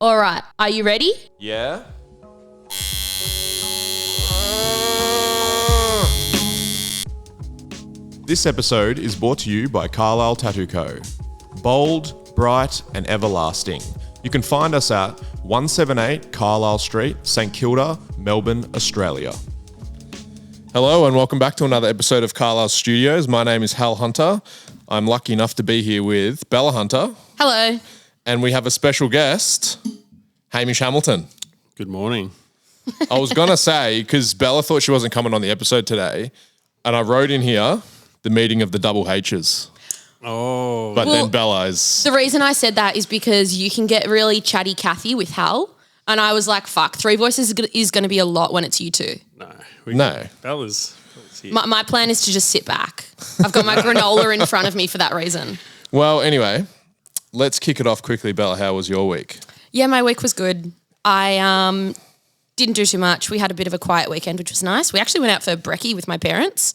All right, are you ready? Yeah? This episode is brought to you by Carlisle Tattoo Co. Bold, bright and everlasting. You can find us at 178 Carlisle Street, St Kilda, Melbourne, Australia. Hello and welcome back to another episode of Carlisle Studios. My name is Hal Hunter. I'm lucky enough to be here with Bella Hunter. Hello. And we have a special guest, Hamish Hamilton. Good morning. I was going to say, because Bella thought she wasn't coming on the episode today, and I wrote in here the meeting of the double H's. Oh. But then Bella is... The reason I said that is because you can get really chatty Cathy with Hal. And I was like, fuck, three voices is going to be a lot when it's you two. No. Bella's here. My plan is to just sit back. I've got my granola in front of me for that reason. Well, anyway, let's kick it off quickly. Bella, how was your week? Yeah, my week was good. I didn't do too much. We had a bit of a quiet weekend, which was nice. We actually went out for brekkie with my parents,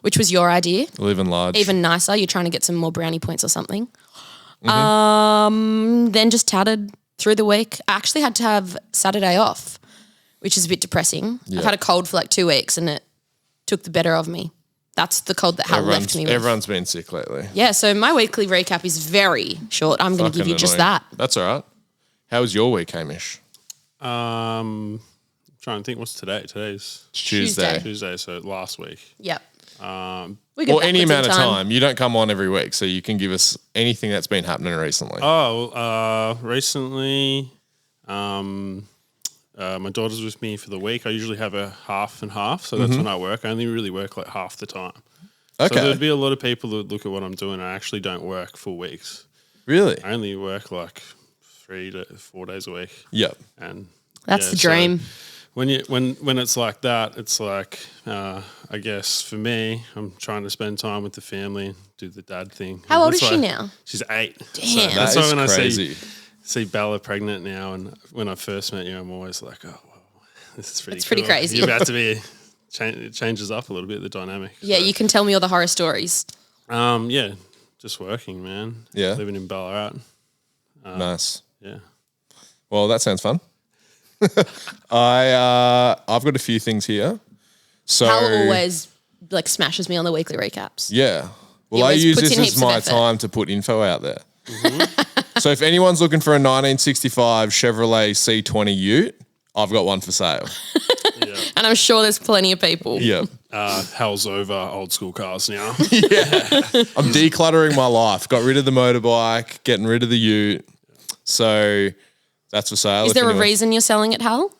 which was your idea. Living large. Even nicer. You're trying to get some more brownie points or something. Then just tatted through the week. I actually had to have Saturday off, which is a bit depressing. Yeah. I've had a cold for like 2 weeks and it took the better of me. That's the cold that Hal left me with. Everyone's been sick lately. Yeah, so my weekly recap is very short. I'm going to give you just annoying. that. That's all right. How was your week, Hamish? Trying to think, what's today? Today's Tuesday. Tuesday, so last week. Yep. We Well, go any backwards amount in of time. You don't come on every week, so you can give us anything that's been happening recently. Recently, my daughter's with me for the week. I usually have a half and half, so that's when I work. I only really work like half the time. Okay. So there'd be a lot of people that look at what I'm doing. I actually don't work full weeks. Really? I only work like 3 to 4 days a week. Yep. And That's the dream. So when it's like that, it's like I guess for me, I'm trying to spend time with the family and do the dad thing. How old That's is she why- now? She's 8. Damn. So that's That why is when crazy. I see Bella pregnant now, and when I first met you, I'm always like, oh, wow, this is pretty. That's pretty cool. crazy. You're about to be. It changes up a little bit the dynamic. Yeah, So, you can tell me all the horror stories. Yeah, just working, man. Yeah. Living in Ballarat. Nice. Yeah. Well, that sounds fun. I've got a few things here. So Hal always like smashes me on the weekly recaps. Yeah. Well, He I always use puts this in as heaps of my effort. time to put info out there. So if anyone's looking for a 1965 Chevrolet C20 Ute, I've got one for sale. And I'm sure there's plenty of people. Yeah. Hell's over old school cars now. I'm decluttering my life. Got rid of the motorbike, getting rid of the Ute. So that's for sale. Is if there a anyone- reason you're selling it, Hal?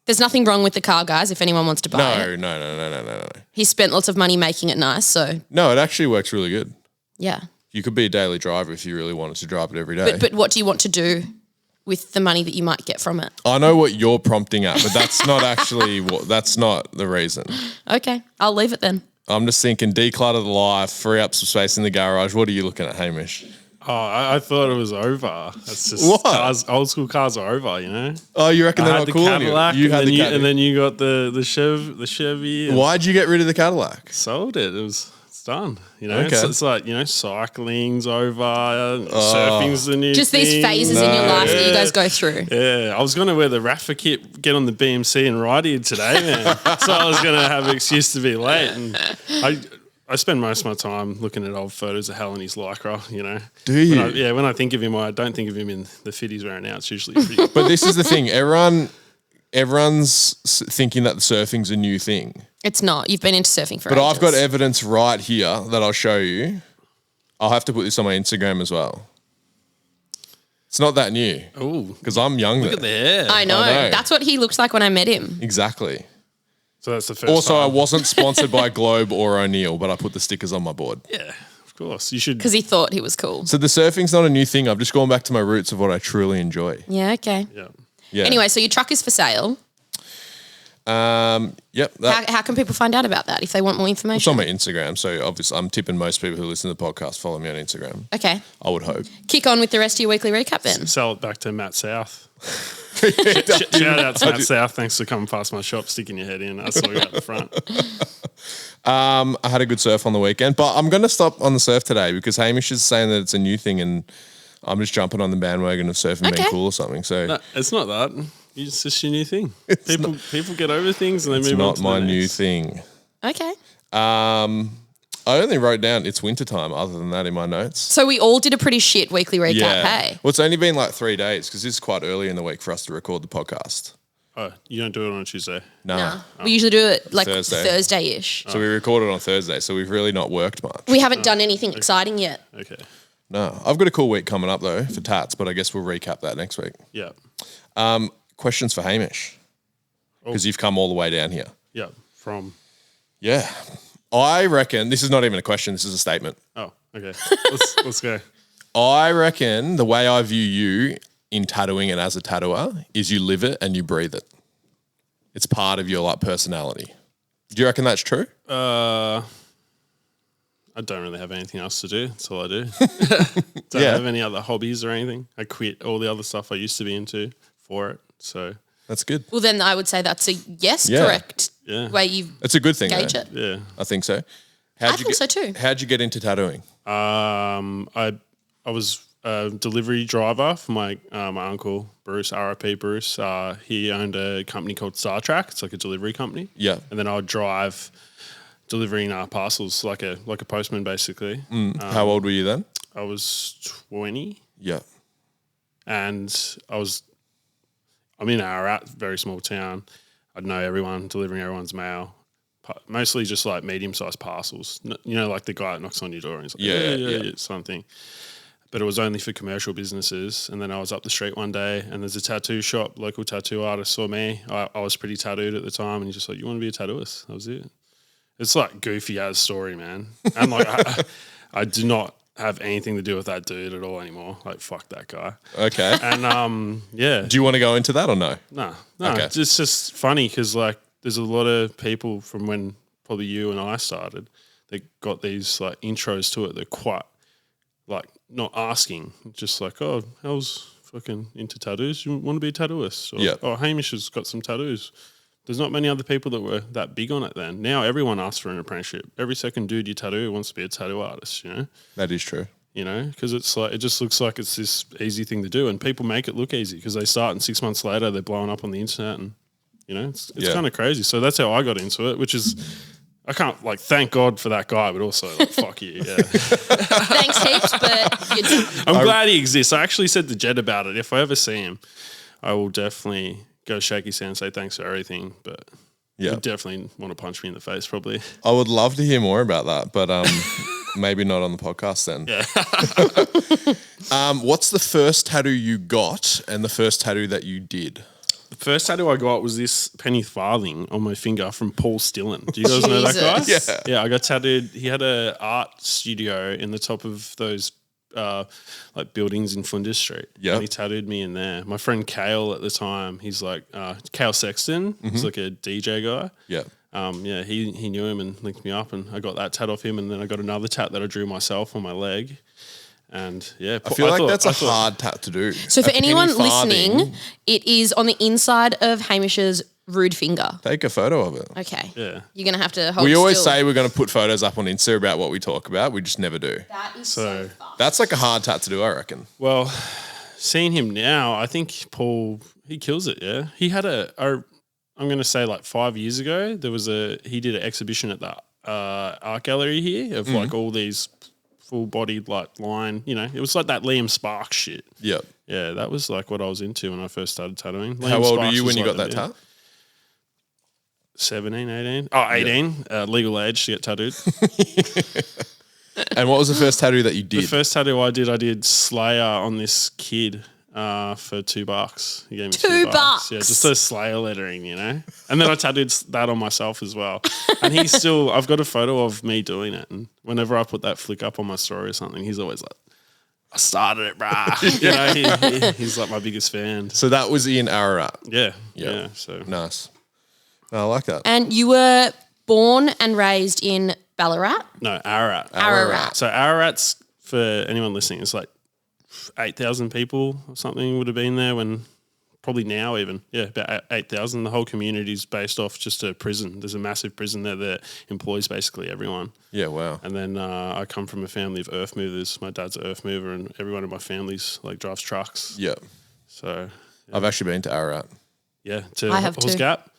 There's nothing wrong with the car, guys, if anyone wants to buy it. No. He spent lots of money making it nice, so No, it actually works really good. yeah. You could be a daily driver if you really wanted to drive it every day. But what do you want to do with the money that you might get from it? I know what you're prompting at, but that's not actually that's not the reason. Okay, I'll leave it then. I'm just thinking declutter the life, free up some space in the garage. What are you looking at, Hamish? Oh, I thought it was over. That's just What? cars. Old school cars are over, you know. Oh, you reckon I they're had not the cool Cadillac, anymore? You had the Caddy. and then you got the Chevy. And Why'd you get rid of the Cadillac? sold it. It's done. You know, Okay. it's like cycling's over, surfing's the new. Just these thing. phases in your life that you guys go through. Yeah, I was going to wear the Rafa kit, get on the BMC and ride here today, man. So I was going to have an excuse to be late. And I spend most of my time looking at old photos of Hal and his Lycra, you know. Do you? When I think of him, I don't think of him in the fit he's wearing now. It's usually pretty. But this is the thing. Everyone's thinking that the surfing's a new thing. It's not. You've been into surfing for But ages. I've got evidence right here that I'll show you. I'll have to put this on my Instagram as well. It's not that new Oh, because I'm younger. look at the hair. I know. I know. That's what he looked like when I met him. Exactly. So that's the first Also, I time. wasn't sponsored by Globe or O'Neill, but I put the stickers on my board. Yeah, of course. You should. Because he thought he was cool. So the surfing's not a new thing. I've just gone back to my roots of what I truly enjoy. Yeah, okay. Yeah. Yeah. Anyway, so your truck is for sale. Yep. That, How can people find out about that if they want more it's information? on my Instagram. So obviously, I'm tipping most people who listen to the podcast follow me on Instagram. Okay. I would hope. Kick on with the rest of your weekly recap then. Sell it back to Matt South. Shout out to Matt South. Thanks for coming past my shop, sticking your head in. I saw you out the front. I had a good surf on the weekend, but I'm going to stop on the surf today because Hamish is saying that it's a new thing and I'm just jumping on the bandwagon of surfing being cool or something. So No, it's not that. It's just your new thing. People get over things and they it's move on not to my the new next. thing. Okay. I only wrote down it's wintertime other than that in my notes. So we all did a pretty shit weekly recap, hey? Well, it's only been like 3 days because this is quite early in the week for us to record the podcast. Oh, you don't do it on a Tuesday? Nah. We usually do it like Thursday. Thursday-ish. So we recorded on Thursday, so we've really not worked much. We haven't done anything exciting yet. Okay. No. I've got a cool week coming up though for Tats, but I guess we'll recap that next week. Yeah. Questions for Hamish because you've come all the way down here. Yeah. From. Yeah. I reckon, this is not even a question, this is a statement. Oh, okay. Let's go. I reckon the way I view you in tattooing and as a tattooer is you live it and you breathe it. It's part of your like personality. Do you reckon that's true? I don't really have anything else to do. That's all I do. Don't have any other hobbies or anything. I quit all the other stuff I used to be into for it. So That's good. Well, then I would say that's a yes, Yeah. correct way you It's a good thing. gauge though. it. yeah. I think so. I think so too. How'd you get into tattooing? I was a delivery driver for my uncle Bruce, R.I.P. Bruce. He owned a company called Star Trek. It's like a delivery company. Yeah. And then I would drive delivering parcels like a postman basically. How old were you then? I was 20 Yeah. and I'm in Ararat, very small town. I'd know everyone, delivering everyone's mail. Mostly just like medium-sized parcels. You know, like the guy that knocks on your door and he's like, yeah, something. But it was only for commercial businesses. And then I was up the street one day and there's a tattoo shop, local tattoo artist saw me. I was pretty tattooed at the time and he's just like, you want to be a tattooist? That was it. It's like goofy as story, man. And like I do not have anything to do with that dude at all anymore. Like, fuck that guy. Okay. And yeah. Do you want to go into that or no? No. Okay. It's just funny because like there's a lot of people from when probably you and I started that got these like intros to it. They're quite like not asking, just like, oh, how's fucking into tattoos? You want to be a tattooist? Or, Yeah. oh, Hamish has got some tattoos. There's not many other people that were that big on it then. Now everyone asks for an apprenticeship. Every second dude you tattoo wants to be a tattoo artist, you know? That is true. You know, because it's like, it just looks like it's this easy thing to do and people make it look easy because they start and 6 months later they're blowing up on the internet and, you know, it's kind of crazy. So that's how I got into it, which is, I can't like thank God for that guy, but also like, fuck you. Yeah. Thanks heaps, but you do. I'm glad he exists. I actually said to Jed about it. If I ever see him, I will definitely go shake his hand and say thanks for everything. But Yeah. he'd definitely want to punch me in the face probably. I would love to hear more about that, but maybe not on the podcast then. Yeah. What's the first tattoo you got and the first tattoo that you did? The first tattoo I got was this penny farthing on my finger from Paul Stillen. Do you guys know that guy? Jesus. Yeah. Yeah, I got tattooed. He had an art studio in the top of those like buildings in Flinders Street. Yeah. And he tattooed me in there. My friend Kale at the time, he's like Kale Sexton. He's like a DJ guy. Yeah. Yeah, he knew him and linked me up, and I got that tat off him, and then I got another tat that I drew myself on my leg. And yeah, I feel like that's a hard tat to do. So for A penny anyone farthing. listening, it is on the inside of Hamish's rude finger. Take a photo of it. Okay. Yeah. You're going to have to hold We always still. say we're going to put photos up on Insta about what we talk about. We just never do. That is So- so fun. That's like a hard tat to do, I reckon. Well, seeing him now, I think Paul, he kills it. Yeah, he had I'm going to say like 5 years ago, he did an exhibition at the art gallery here of like all these full-bodied like line, you know, it was like that Liam Sparks shit. Yep. Yeah, that was like what I was into when I first started tattooing. How Liam old were Sparks you when was you like got that the- tat? 17, 18. Oh, 18. Legal age to get tattooed. And what was the first tattoo that you The did? first tattoo I did Slayer on this kid for $2. He gave me $2? Yeah, just a Slayer lettering, you know. And then I tattooed that on myself as well. And I've got a photo of me doing it. And whenever I put that flick up on my story or something, he's always like, I started it, brah. You know, he's like my biggest fan. So that was in Ararat. Yeah. So Nice. I like that. And you were born and raised in Ballarat? no, Ararat. Ararat. So Ararat's, for anyone listening, it's like 8,000 people or something would have been there when probably now even. Yeah, about 8,000. The whole community is based off just a prison. There's a massive prison there that employs basically everyone. Yeah, wow. And then I come from a family of earth movers. My dad's an earth mover, and everyone in my family's like drives trucks. Yeah. So I've actually been to Ararat. yeah, to I have Halls too. Gap.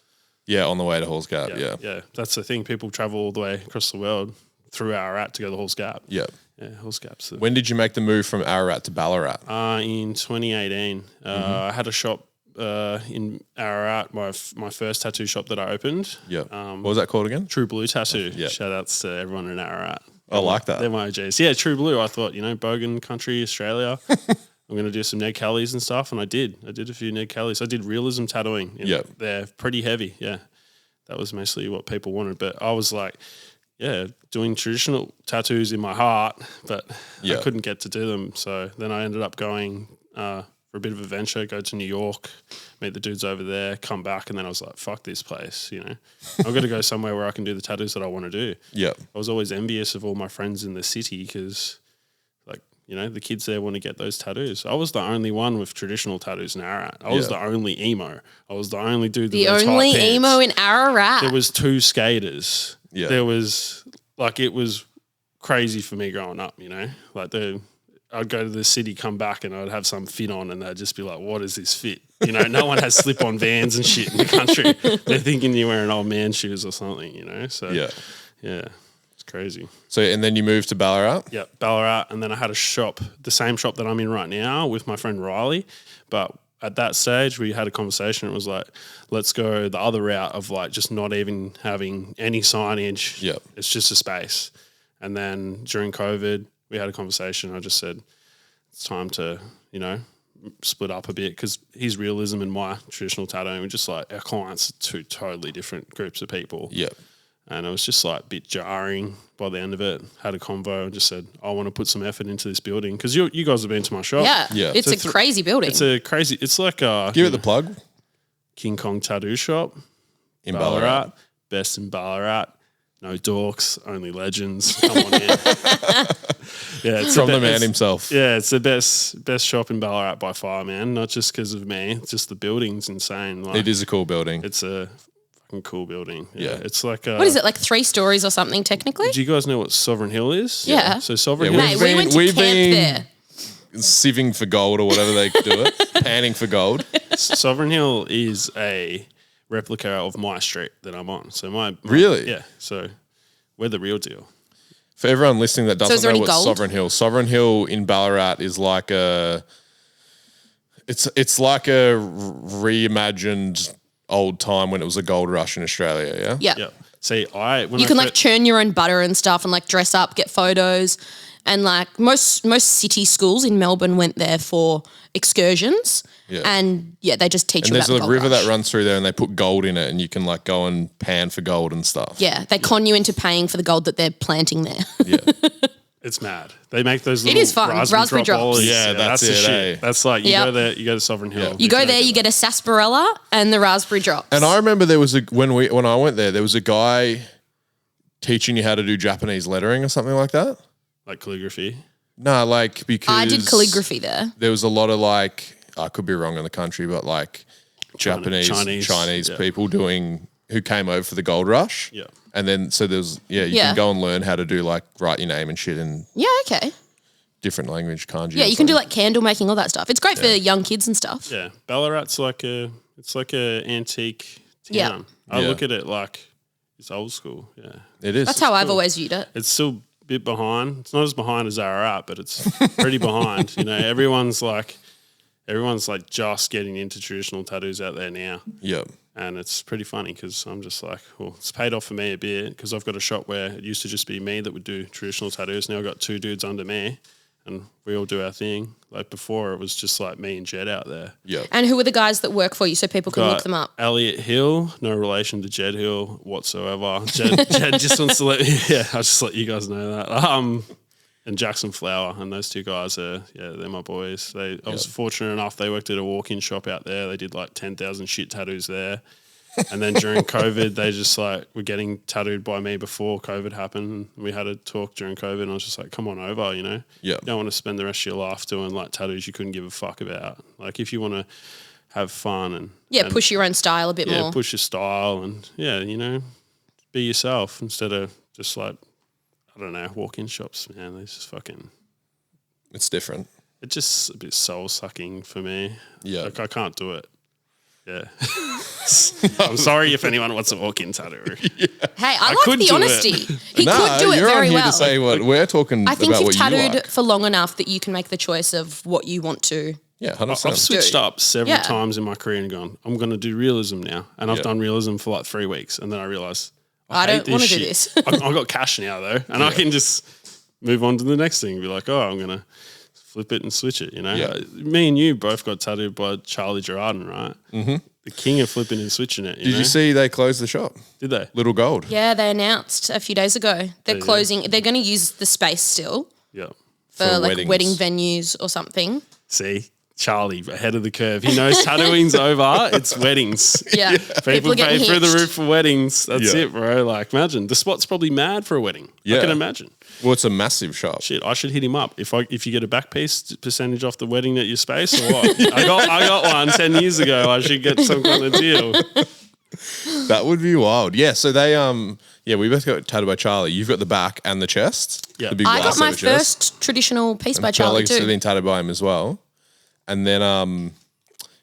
Yeah, on the way to Halls Gap. Yeah. Yeah, that's the thing. People travel all the way across the world through Ararat to go to Halls Gap. Yeah. Yeah, Halls Gap's When did you make the move from Ararat to Ballarat? in 2018. I had a shop in Ararat, my first tattoo shop that I opened. Yeah. What was that called again? True Blue Tattoo. Yeah. Shout outs to everyone in Ararat. I like that. They're my OGs. Yeah, True Blue. I thought, Bogan country, Australia. I'm going to do some Ned Kellys and stuff. And I did. I did a few Ned Kellys. I did realism tattooing. Yeah. They're pretty heavy. Yeah. That was mostly what people wanted. But I was like, yeah, doing traditional tattoos in my heart, but Yeah. I couldn't get to do them. So then I ended up going for a bit of a venture, go to New York, meet the dudes over there, come back. And then I was like, fuck this place, I've got to go somewhere where I can do the tattoos that I want to do. Yeah. I was always envious of all my friends in the city because, the kids there want to get those tattoos. I was the only one with traditional tattoos in Ararat. I was the only emo. I was the only dude. The with only tight pants. emo in Ararat. There was 2 skaters. Yeah. There was it was crazy for me growing up. I'd go to the city, come back, and I'd have some fit on, and they'd just be like, "What is this fit?" No one has slip-on Vans and shit in the country. They're thinking you're wearing old man shoes or something. So Yeah. it's crazy. So, and then you moved to Ballarat? Yeah, Ballarat, and then I had a shop, the same shop that I'm in right now, with my friend Riley. But at that stage, we had a conversation. It was like, let's go the other route of just not even having any signage. Yep. It's just a space. And then during COVID, we had a conversation. I just said, it's time to, split up a bit because his realism and my traditional tattooing were just our clients are 2 totally different groups of people. Yeah. And it was just a bit jarring by the end of it. Had a convo and just said, I want to put some effort into this building. Because you guys have been to my shop. Yeah. Yeah. It's So a crazy building. It's like Give it the plug. King Kong tattoo shop. In Ballarat. Best in Ballarat. No dorks, only legends. Come on in. Yeah, it's From the man himself. Yeah, it's the best shop in Ballarat by far, man. Not just because of me. It's just the building's insane. It is a cool building. It's a fucking cool building. Yeah. It's like what is it, 3 stories or something technically? Do you guys know what Sovereign Hill is? Yeah. So Sovereign Yeah, Hill. Mate, we went to we've camp been- there. Sieving for gold or whatever they do it. Panning for gold. Sovereign Hill is a replica of my street that I'm on. So my Really? Yeah. So we're the real deal. For everyone listening that is doesn't there know any what's gold? Sovereign Hill in Ballarat is like it's like a reimagined old time when it was a gold rush in Australia, yeah? Yeah. Yeah. See, when You I can fir- churn your own butter and stuff and dress up, get photos. And most city schools in Melbourne went there for excursions. Yeah. And they just teach And you there's about a the gold river rush. that runs through there and they put gold in it and you can go and pan for gold and stuff. Yeah, they con you into paying for the gold that they're planting there. Yeah. It's mad. They make those little is fun. Raspberry drops. lollies. Yeah, that's the it, shit. eh? That's you Yep. go there, you go to Sovereign Hill. You go there, you get a sarsaparilla and the raspberry drops. And I remember there was when I went there was a guy teaching you how to do Japanese lettering or something like that. like calligraphy. No, because I did calligraphy there. There was a lot of I could be wrong in the country, but Japanese Chinese, yeah. people who came over for the gold rush. Yeah. And then so there's you Yeah. can go and learn how to do write your name and shit in Yeah, okay. different language, kanji. Yeah, or you can do something. candle making, all that stuff. It's great for young kids and stuff. Yeah, Ballarat's like a antique town. Yeah. I Yeah. look at it like it's old school. Yeah, It is. That's how I've always viewed it. it's still a bit behind. It's not as behind as Ararat, but it's pretty behind. Everyone's just getting into traditional tattoos out there now. Yeah. And it's pretty funny because I'm just well, it's paid off for me a bit because I've got a shop where it used to just be me that would do traditional tattoos. Now I've got 2 dudes under me and we all do our thing. Before, it was just me and Jed out there. Yeah. And who are the guys that work for you so people can look Got them up? Elliot Hill, no relation to Jed Hill whatsoever. Jed just wants to let me, I'll just let you guys know that. And Jackson Flower, and those 2 guys they're my boys. I was fortunate enough, they worked at a walk-in shop out there. They did 10,000 shit tattoos there. And then during COVID, they just were getting tattooed by me before COVID happened. We had a talk during COVID and I was just come on over, Yeah. You don't want to spend the rest of your life doing tattoos you couldn't give a fuck about. If you want to have fun and push your own style a bit more. push your style and be yourself instead of just like, I don't know, walk-in shops, man. It's just fucking... It's different. It's just a bit soul-sucking for me. Yeah. Like, I can't do it. Yeah. I'm sorry if anyone wants to walk in tattoo. Hey, I like the honesty. He could do it you're very on here well. to say what we're talking I think about you've what you tattooed like. for long enough that you can make the choice of what you want to. Yeah, 100%. I've switched up several Yeah. times in my career and gone, I'm going to do realism now. And I've done realism for like 3 weeks. And then I realised, I hate don't want to do shit. this. I've got cash now though. And I can just move on to the next thing. Be like, oh, I'm going to flip it and switch it, Yeah. Me and you both got tattooed by Charlie Gerardin, right? Mm-hmm. The king of flipping and switching it. Did you see they closed the shop? Did they? Little Gold. Yeah, they announced a few days ago. They're closing. They're going to use the space still Yeah. for like weddings. wedding venues or something. See? Charlie, ahead of the curve. He knows tattooing's over. It's weddings. Yeah. People are getting pay through the hitched. roof for weddings. That's Yeah. it, bro. Like, imagine. The spot's probably mad for a wedding. Yeah. I can imagine. Well, it's a massive shop. Shit, I should hit him up. If you get a back piece percentage off the wedding at your space or what? I got one 10 years ago. I should get some kind of deal. That would be wild. Yeah, so they we both got tattooed by Charlie. You've got the back and the chest. Yeah. The big I got glass my over chest. first traditional piece by Charlie Charlie too. been tattooed by him as well. And then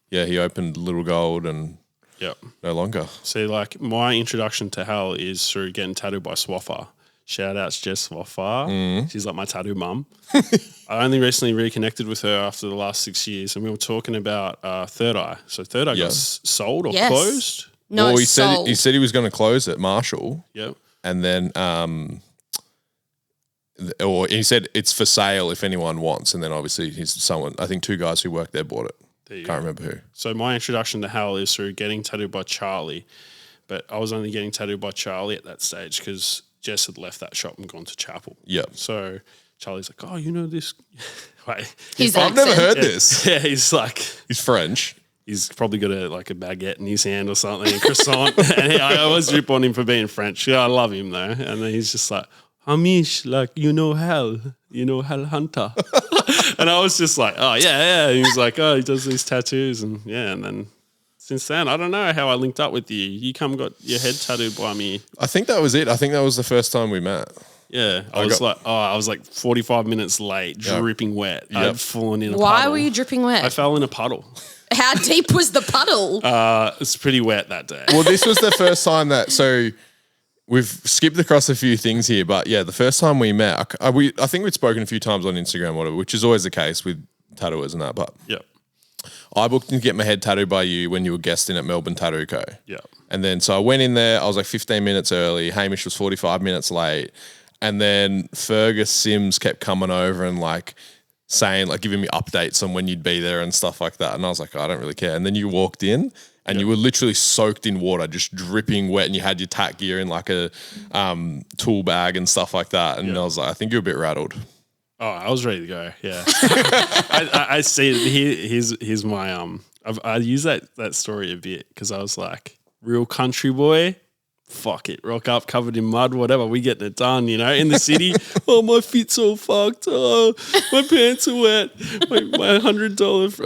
he opened Little Gold and Yep. no longer. See, like, my introduction to Hal is through getting tattooed by Swaffer. Shout outs Jess Swaffer. She's like my tattoo mum. I only recently reconnected with her after the last 6 years, and we were talking about Third Eye. So Third Eye got sold or Yes. closed. No, Well, he sold. said he was going to close at Marshall. Yep. And then or he said it's for sale if anyone wants. And then obviously I think 2 guys who worked there bought it. There you Can't go. remember who. So my introduction to Hal is through getting tattooed by Charlie, but I was only getting tattooed by Charlie at that stage because Jess had left that shop and gone to Chapel. Yep. So Charlie's like, oh, you know this? Wait. His I've never accent. heard this. Yeah, he's like, He's French. he's probably got a baguette in his hand or something, a croissant. And I always rip on him for being French. Yeah, I love him though. And then he's just like, Hamish, like, Hal Hunter. And I was just like, oh, yeah. And he's like, oh, he does these tattoos. And then since then, I don't know how I linked up with you. You got your head tattooed by me. I think that was it. I think that was the first time we met. Yeah. I was like 45 minutes late, dripping wet. I'd fallen in a puddle. Why were you dripping wet? I fell in a puddle. How deep was the puddle? It's pretty wet that day. Well, this was the first time so we've skipped across a few things here, but yeah, the first time we met, I think we'd spoken a few times on Instagram, whatever, which is always the case with tattooers and that, but Yep. I booked to get my head tattooed by you when you were guesting at Melbourne Tattoo Co. Yeah. And then, so I went in there, I was like 15 minutes early, Hamish was 45 minutes late, and then Fergus Sims kept coming over and like saying, like giving me updates on when you'd be there and stuff like that. And I was like, oh, I don't really care. And then you walked in and you were literally soaked in water, just dripping wet, and you had your tat gear in like a tool bag and stuff like that. And I was like, I think you're a bit rattled. Oh, I was ready to go. Yeah. I see it. Here's my, I use that story a bit because I was like, real country boy, fuck it, rock up covered in mud, whatever, we getting it done, in the city. Oh, my feet's all fucked. Oh, my pants are wet. My $100,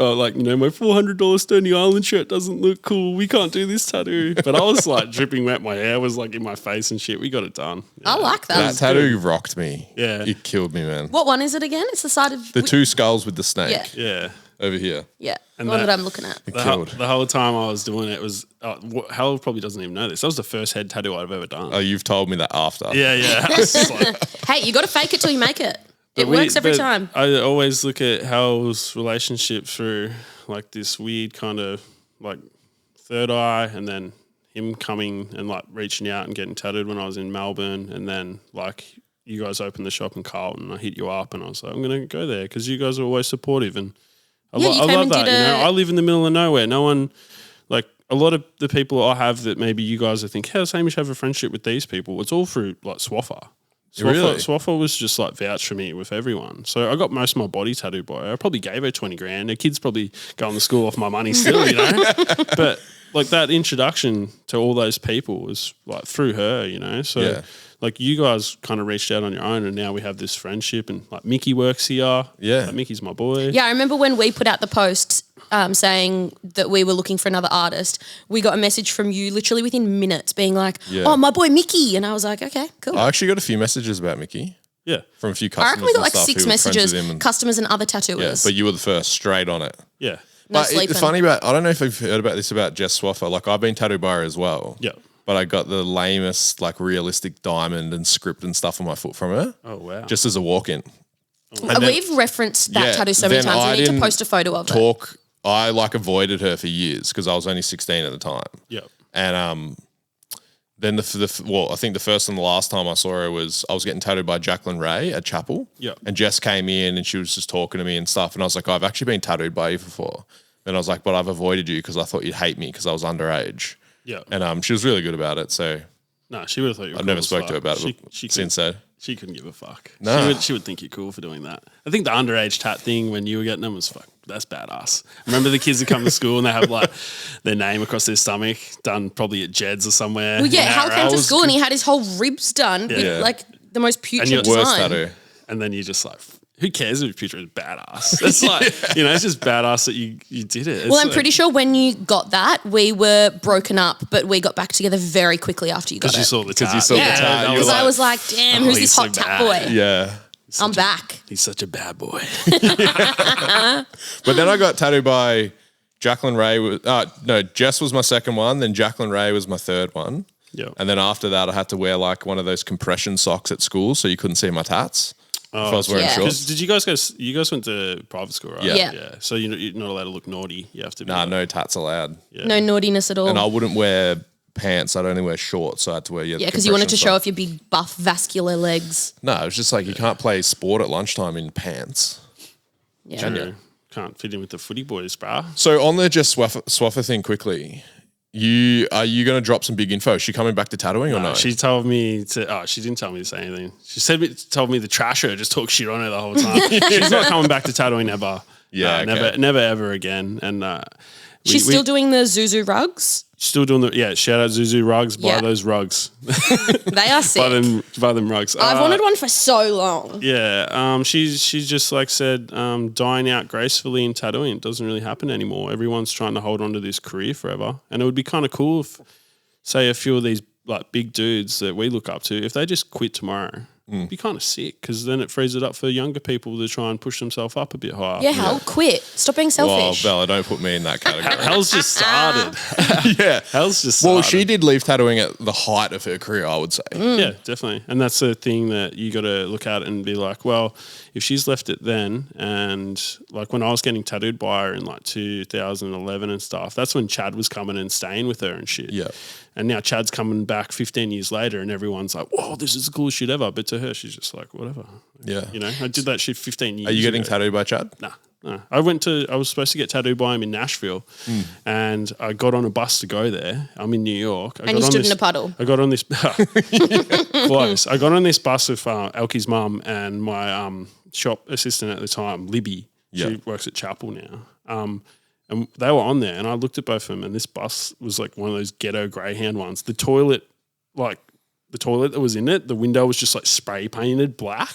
my $400 Stony Island shirt doesn't look cool. We can't do this tattoo. But I was like dripping wet. My hair was like in my face and shit. We got it done. Yeah. I like that. That tattoo rocked me. Yeah. It killed me, man. What one is it again? It's the side of The 2 skulls with the snake Yeah. Yeah. over here. Yeah, And the one that- that I'm looking at. It The killed. whole time I was doing it was, Hal probably doesn't even know this. That was the first head tattoo I've ever done. Oh, you've told me that after. Yeah. I was just like, Hey, you got to fake it till you make it. It But works every but time. I always look at Hal's relationship through like this weird kind of like third eye, and then him coming and like reaching out and getting tattooed when I was in Melbourne, and then like you guys opened the shop in Carlton. I hit you up and I was like, I'm going to go there because you guys are always supportive, and I Yeah, you came love and that. did I live in the middle of nowhere. No one, like a lot of the people I have that maybe you guys are thinking, how's Hamish have a friendship with these people? It's all through like Swaffer. Really? Swaffer was just like vouch for me with everyone. So I got most of my body tattooed by her. I probably gave her 20 grand. Her kids probably going to school off my money still, But like that introduction to all those people was like through her, So Yeah. like you guys kind of reached out on your own, and now we have this friendship, and like Mickey works here. Yeah. Like, Mickey's my boy. Yeah, I remember when we put out the post saying that we were looking for another artist, we got a message from you literally within minutes being like, Yeah. oh, my boy Mickey. And I was like, okay, cool. I actually got a few messages about Mickey Yeah. from a few I customers. reckon we got and like stuff 6 who were friends messages, with him and- customers and other yeah, tattooers. but you were the first straight on it. Yeah. No But sleeping. it's funny about, I don't know if you've heard about this about Jess Swaffer. Like, I've been tattooed by her as well. Yeah. But I got the lamest, like, realistic diamond and script and stuff on my foot from her. Oh, wow. Just as a walk-in. And then- We've referenced that yeah, tattoo so many then times. I We need to didn't post a photo of it. I, like, avoided her for years because I was only 16 at the time. Yeah. And then I think the first and the last time I saw her was I was getting tattooed by Jacqueline Ray at Chapel. Yeah. And Jess came in and she was just talking to me and stuff. And I was like, I've actually been tattooed by you before. And I was like, but I've avoided you because I thought you'd hate me because I was underage. Yeah. And she was really good about it. So No, she would have thought you were I've cool never as spoke to her fuck. about it She since then. She couldn't give a fuck. No. She would think you're cool for doing that. I think the underage tat thing when you were getting them was fuck. That's badass. Remember the kids that come to school and they have like their name across their stomach done probably at Jed's or somewhere. Well, yeah, in Hal came to Arrows. school and he had his whole ribs done Yeah. with like the most putrid your design. Worst tattoo. And then you just like, who cares if your picture is badass? It's like, it's just badass that you did it. Well, I'm pretty sure when you got that, we were broken up, but we got back together very quickly after you got Because you it. saw the tat. Because you saw the Yeah, tat. because I was like, damn, who's he's this hot so tat bad. boy? Yeah. I'm back. He's such a bad boy. But then I got tattooed by Jacqueline Ray. Jess was my second one. Then Jacqueline Ray was my third one. Yeah. And then after that, I had to wear like one of those compression socks at school so you couldn't see my tats if I was wearing yeah. shorts. Did you guys go? You guys went to private school, right? Yeah. Yeah. So you're not allowed to look naughty. You have to be. Nah, like, no tats allowed. Yeah. No naughtiness at all. And I wouldn't wear pants. I'd only wear shorts. So I had to wear Yeah, because you wanted to show off your big buff vascular legs. No, it was just like you can't play sport at lunchtime in pants. Yeah. True. Can't fit in with the footy boys, bruh. So on the Jess Swaffer thing quickly, are you going to drop some big info? Is she coming back to tattooing or no? She told me to. Oh, she didn't tell me to say anything. She told me to trash her, just talk shit on her the whole time. She's not coming back to tattooing ever. Yeah, No, okay. never ever again. And She's still doing the Zuzu rugs. still doing shout out Zuzu rugs. Buy Yeah. those rugs. They are sick. buy them rugs. I've wanted one for so long. Yeah, she's just like said, dying out gracefully in tattooing. It doesn't really happen anymore. Everyone's trying to hold on to this career forever, and it would be kind of cool if, say, a few of these like big dudes that we look up to, if they just quit tomorrow, it'd be kind of sick because then it frees it up for younger people to try and push themselves up a bit higher. Yeah, Hal, quit. Stop being Well, selfish. Bella, don't put me in that category. Hell's just started. Yeah. Hell's just started. Well, she did leave tattooing at the height of her career, I would say. Yeah, definitely. And that's the thing that you got to look at and be like, well, if she's left it then, and like when I was getting tattooed by her in like 2011 and stuff, that's when Chad was coming and staying with her and shit. Yeah. And now Chad's coming back 15 years later and everyone's like, whoa, this is the coolest shit ever. But to her, she's just like, whatever. Yeah. You know, I did that shit 15 years Are you getting ago. tattooed by Chad? Nah. I was supposed to get tattooed by him in Nashville and I got on a bus to go there. I'm in New York. And you stood in a puddle. I got on this close. I got on this bus with Elkie's mum and my shop assistant at the time, Libby. Yeah. She works at Chapel now. And they were on there and I looked at both of them and this bus was like one of those ghetto Greyhound ones. The toilet that was in it, the window was just like spray painted black.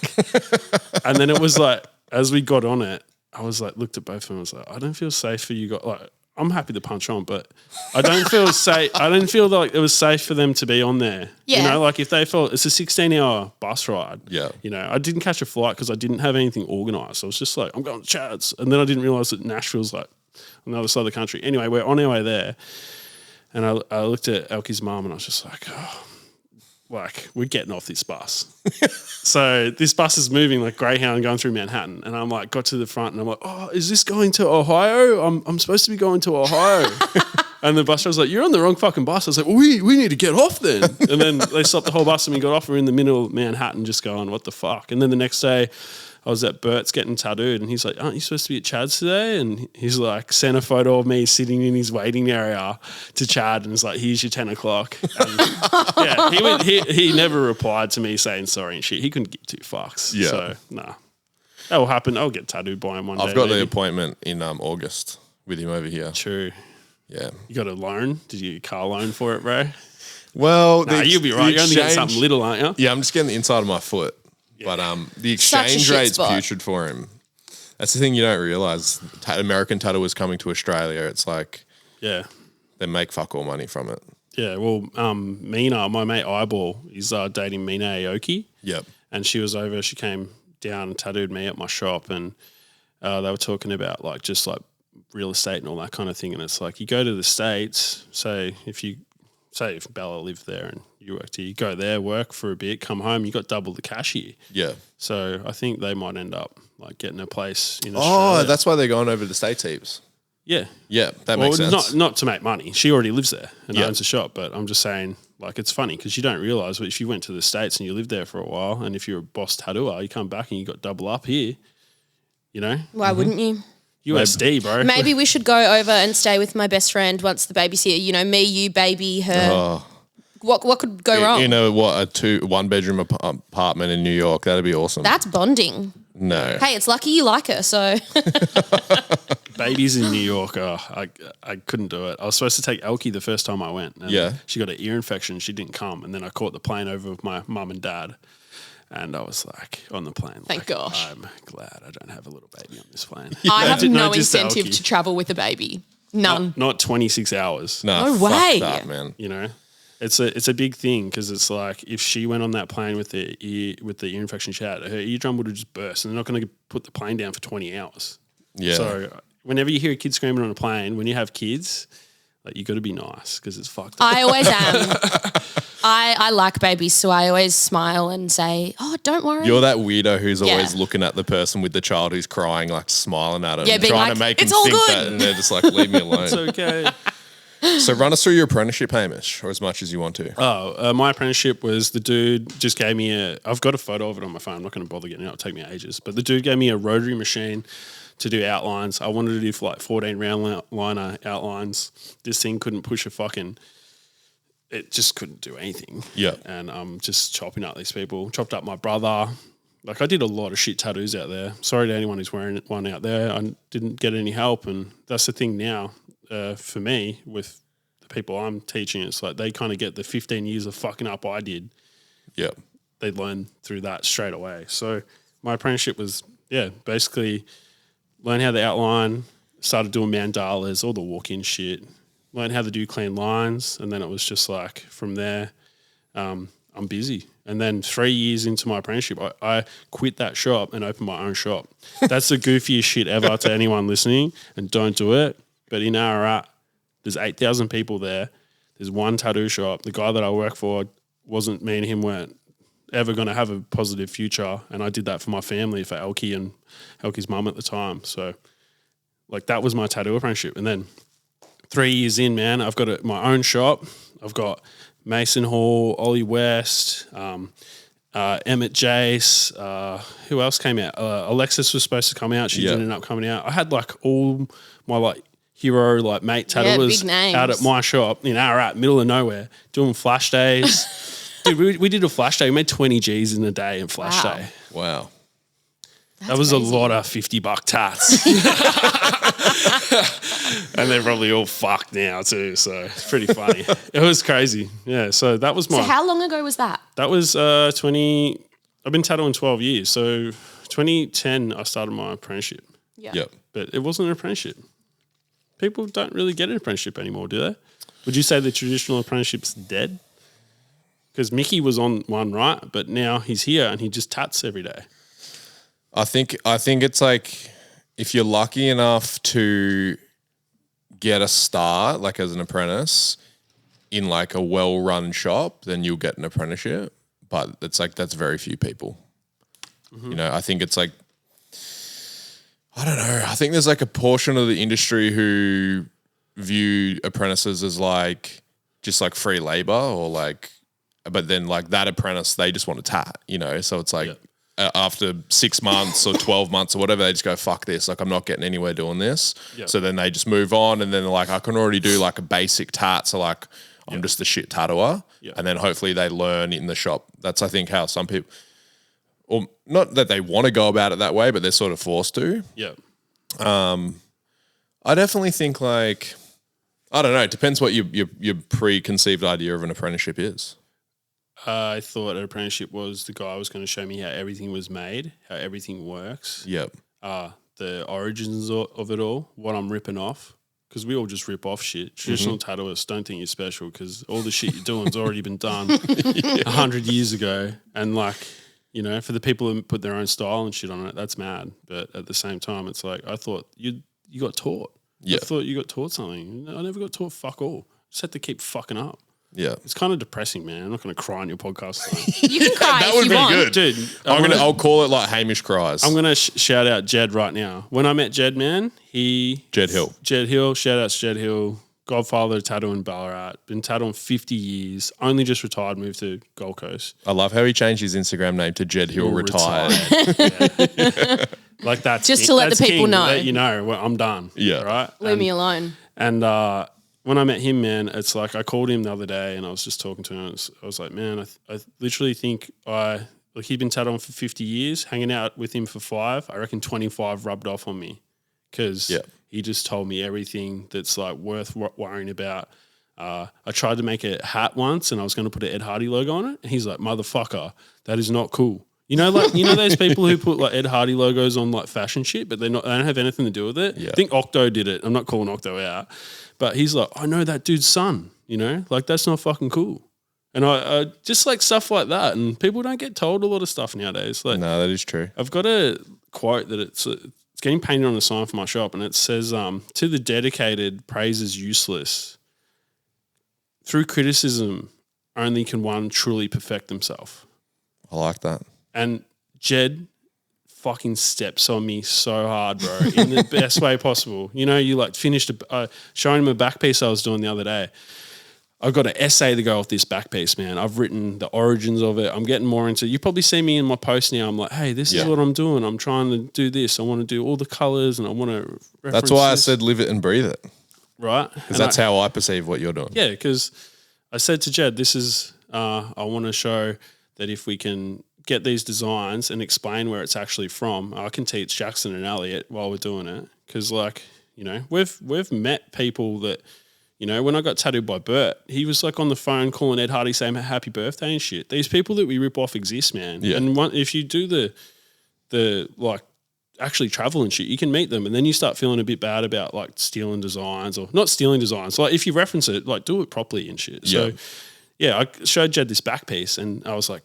And then it was like, as we got on it, I was like, looked at both of them. I was like, I don't feel safe for you guys. Like, I'm happy to punch on, but I don't feel safe. I didn't feel like it was safe for them to be on there. Yeah. You know, like if they felt it's a 16-hour bus ride. Yeah. You know, I didn't catch a flight because I didn't have anything organised. So I was just like, I'm going to Chad's. And then I didn't realise that Nashville's like on the other side of the country. Anyway, we're on our way there. And I looked at Elkie's mum and I was just like, oh, like, we're getting off this bus. So this bus is moving like Greyhound going through Manhattan. And I'm like, got to the front and I'm like, oh, is this going to Ohio? I'm supposed to be going to Ohio. And the bus driver's like, you're on the wrong fucking bus. I was like, well, we need to get off then. And then they stopped the whole bus and we got off. We're in the middle of Manhattan just going, what the fuck? And then the next day I was at Bert's getting tattooed and he's like, aren't you supposed to be at Chad's today? And he's like, sent a photo of me sitting in his waiting area to Chad and he's like, here's your 10 o'clock. And yeah, he never replied to me saying sorry and shit. He couldn't give two fucks. Yeah. So, nah. That will happen. I'll get tattooed by him one day. I've got the maybe. appointment in August with him over here. True. Yeah. You got a loan? Did you get a car loan for it, bro? Well, Nah, you'll be right. You're only getting something little, aren't you? Yeah, I'm just getting the inside of my foot. But the exchange shit rate's spot. putrid for him. That's the thing you don't realise. American tattooers coming to Australia, it's like Yeah. they make fuck all money from it. Yeah, well, Mina, my mate Eyeball, is dating Mina Aoki. Yep. And she was over, she came down and tattooed me at my shop, and they were talking about like just like real estate and all that kind of thing. And it's like you go to the States, if Bella lived there and you worked here, you go there, work for a bit, come home, you got double the cash here. Yeah. So I think they might end up like getting a place in Australia. Oh, that's why they're going over to the States heaps. Yeah. Yeah, that makes sense. Not to make money. She already lives there and Yeah. owns a shop, but I'm just saying, like, it's funny because you don't realise, but if you went to the States and you lived there for a while, and if you're a boss tattooer, you come back and you got double up here, you know? Why wouldn't you? USD, bro. Maybe we should go over and stay with my best friend once the baby's here. You know, me, you, baby, her. Oh. What could go wrong? You know what? A 1-bedroom apartment in New York. That'd be awesome. That's bonding. No. Hey, it's lucky you like her, so. Babies in New York, I couldn't do it. I was supposed to take Elkie the first time I went. And Yeah. She got an ear infection. She didn't come. And then I caught the plane over with my mum and dad. And I was like, on the plane. Thank like, gosh. I'm glad I don't have a little baby on this plane. I have no just incentive Elkie. to travel with a baby. None. Not 26 hours. No No fuck way. that, man. You know, it's a big thing because it's like if she went on that plane with the ear infection she had, her eardrum would have just burst, and they're not going to put the plane down for 20 hours. Yeah. So whenever you hear a kid screaming on a plane, when you have kids, like you got to be nice because it's fucked up. I always am. I like babies, so I always smile and say, "Oh, don't worry." You're that weirdo who's always Yeah. looking at the person with the child who's crying, like smiling at him, Yeah, being trying like, to make "It's him all think good." that, and they're just like, leave me alone. It's okay. So run us through your apprenticeship, Hamish, or as much as you want to. My apprenticeship was the dude just gave me I've got a photo of it on my phone. I'm not going to bother getting it. It'll take me ages. But the dude gave me a rotary machine to do outlines. I wanted to do for like 14 round liner outlines. This thing couldn't push it just couldn't do anything. Yeah. And I'm just chopping up these people. Chopped up my brother. Like I did a lot of shit tattoos out there. Sorry to anyone who's wearing one out there. I didn't get any help. And that's the thing now for me with the people I'm teaching. It's like they kind of get the 15 years of fucking up I did. Yeah. They learn through that straight away. So my apprenticeship was, basically learn how to outline, started doing mandalas, all the walk-in shit, learn how to do clean lines, and then it was just like from there, I'm busy. And then 3 years into my apprenticeship, I quit that shop and opened my own shop. That's the goofiest shit ever to anyone listening, and don't do it. But in Ararat, there's 8,000 people there. There's one tattoo shop. The guy that I work for wasn't, me and him weren't ever going to have a positive future. And I did that for my family, for Elkie and Elkie's mum at the time. So like that was my tattoo apprenticeship. And then 3 years in, man, I've got my own shop. I've got Mason Hall, Ollie West, Emmett Jace. Who else came out? Alexis was supposed to come out. She didn't end up coming out. I had like all my like hero like mate tattooers big names. out at my shop in Ararat, middle of nowhere, doing flash days. Dude, we did a flash day. We made 20 G's in a day in flash Wow. day. Wow. That was crazy. a lot of $50 tats. And they're probably all fucked now too. So it's pretty funny. It was crazy. Yeah. So that was So mine. how long ago was that? That was 20. I've been tattooing 12 years. So 2010, I started my apprenticeship. Yeah. Yep. But it wasn't an apprenticeship. People don't really get an apprenticeship anymore, do they? Would you say the traditional apprenticeship's dead? Because Mickey was on one, right? But now he's here and he just tats every day. I think it's like if you're lucky enough to get a start, like as an apprentice, in like a well-run shop, then you'll get an apprenticeship. But it's like that's very few people. Mm-hmm. You know, I think it's like, I don't know. I think there's like a portion of the industry who view apprentices as like just like free labor or like, but then like that apprentice, they just want to tat, you know? So it's like after 6 months or 12 months or whatever, they just go, fuck this. Like I'm not getting anywhere doing this. Yep. So then they just move on and then they're like, I can already do like a basic tat. So like I'm just a shit tattooer. Yep. And then hopefully they learn in the shop. That's I think how some people, or not that they want to go about it that way, but they're sort of forced to. Yeah. I definitely think like, I don't know. It depends what your preconceived idea of an apprenticeship is. I thought an apprenticeship was the guy was going to show me how everything was made, how everything works. Yep. the origins of it all, what I'm ripping off. Because we all just rip off shit. Traditional tattooists don't think you're special because all the shit you're doing's already been done 100 years ago. And like, you know, for the people who put their own style and shit on it, that's mad. But at the same time, it's like, I thought you got taught. Yeah. I thought you got taught something. I never got taught fuck all. Just had to keep fucking up. Yeah. It's kind of depressing, man. I'm not going to cry on your podcast. You can cry That if would you be want. good. Dude, I'll call it like Hamish cries. I'm going to shout out Jed right now. When I met Jed, man, Jed Hill. Jed Hill, shout out to Jed Hill, godfather of tattoo in Ballarat, been tattooing 50 years, only just retired, moved to Gold Coast. I love how he changed his Instagram name to Jed Hill Retired. Yeah. Like that's Just to let the people know. Let you know, well, I'm done. Yeah. Right? Leave me alone. And when I met him, man, it's like I called him the other day and I was just talking to him. I was like, man, I literally think he'd been tattooing for 50 years, hanging out with him for 5. I reckon 25 rubbed off on me because he just told me everything that's like worth worrying about. I tried to make a hat once and I was going to put an Ed Hardy logo on it. And he's like, motherfucker, that is not cool. You know, like those people who put like Ed Hardy logos on like fashion shit, but they don't have anything to do with it. Yeah. I think Octo did it. I'm not calling Octo out, but he's like, I know that dude's son. You know, like that's not fucking cool. And I just like stuff like that. And people don't get told a lot of stuff nowadays. Like, No, that is true. I've got a quote that it's getting painted on the sign for my shop, and it says, "To the dedicated, praise is useless. Through criticism, only can one truly perfect themselves." I like that. And Jed fucking steps on me so hard, bro, in the best way possible. You know, you like finished showing him a back piece I was doing the other day. I've got an essay to go off this back piece, man. I've written the origins of it. I'm getting more into. You probably see me in my post now. I'm like, hey, this is what I'm doing. I'm trying to do this. I want to do all the colors, and I want to reference. That's why this. I said live it and breathe it. Right, Because that's how I perceive what you're doing. Yeah, because I said to Jed, this is. I want to show that if we can get these designs and explain where it's actually from, I can teach Jackson and Elliot while we're doing it. Because, like, you know, we've met people that, you know, when I got tattooed by Bert, he was like on the phone calling Ed Hardy saying happy birthday and shit. These people that we rip off exist, man. Yeah. And if you do the like actually travel and shit, you can meet them, and then you start feeling a bit bad about like stealing designs or not stealing designs. Like if you reference it, like do it properly and shit. So yeah, I showed Jed this back piece, and I was like,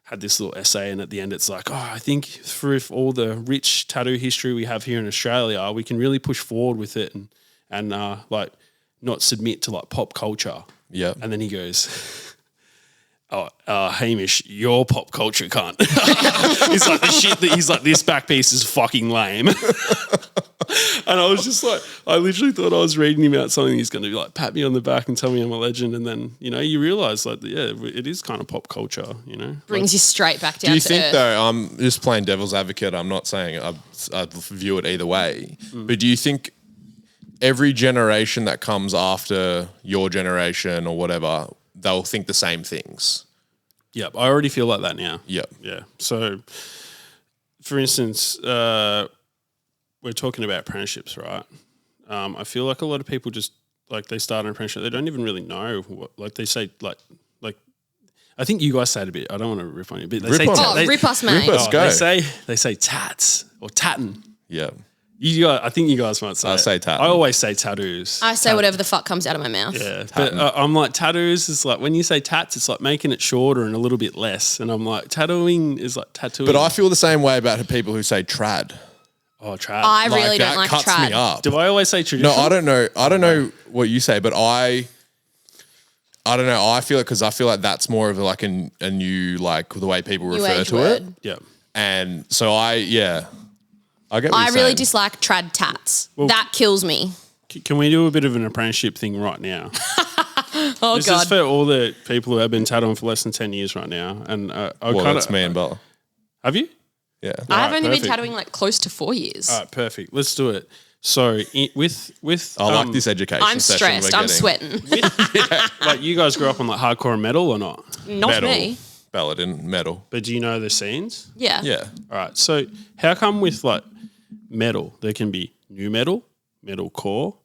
had this little essay, and at the end it's like, oh, I think through all the rich tattoo history we have here in Australia, we can really push forward with it and like not submit to like pop culture. Yeah. And then he goes, oh, Hamish, you're pop culture cunt. He's like, the shit that he's like, this back piece is fucking lame. And I was just like, I literally thought I was reading him out something he's going to be like, pat me on the back and tell me I'm a legend. And then, you know, you realize like, yeah, it is kind of pop culture, you know. Brings you straight back down Do you to think earth. though, I'm just playing devil's advocate, I'm not saying I view it either way, but do you think every generation that comes after your generation or whatever, they'll think the same things? Yep, I already feel like that now. Yep. Yeah. So, for instance, we're talking about apprenticeships, right? I feel like a lot of people just, like, they start an apprenticeship, they don't even really know what, like, they say, like, I think you guys say it a bit. I don't want to rip on you, but they Rip say on. Oh, rip us, mate. Rip us. Go. They say tats or tatting. Yeah. You guys, I think you guys might say I it. say tat. I always say tattoos. I say whatever the fuck comes out of my mouth. Yeah, but I'm like, tattoos is like, when you say tats, it's like making it shorter and a little bit less. And I'm like, tattooing is like tattooing. But I feel the same way about people who say trad. Oh, trad. I really don't that like cuts trad. me up. Do I always say traditional? No, I don't know. I don't know what you say, but I don't know. I feel it because I feel like that's more of like a new, like the way people New refer age to word. it. Yeah. And so I get what I you're really saying. dislike trad tats. That kills me. Can we do a bit of an apprenticeship thing right now? Oh, This God. is for all the people who have been tattooing for less than 10 years right now. And Well, that's me and Bella. Have you? Yeah. I've only perfect. been tattooing like close to 4 years. All right, perfect. Let's do it. So with I like this education I'm session stressed. we're I'm getting. sweating. like, you guys grew up on like hardcore metal or not? Not Metal. me. Bella didn't. Metal. But do you know the scenes? Yeah. Yeah. All right. So how come with like metal, there can be new metal, metalcore,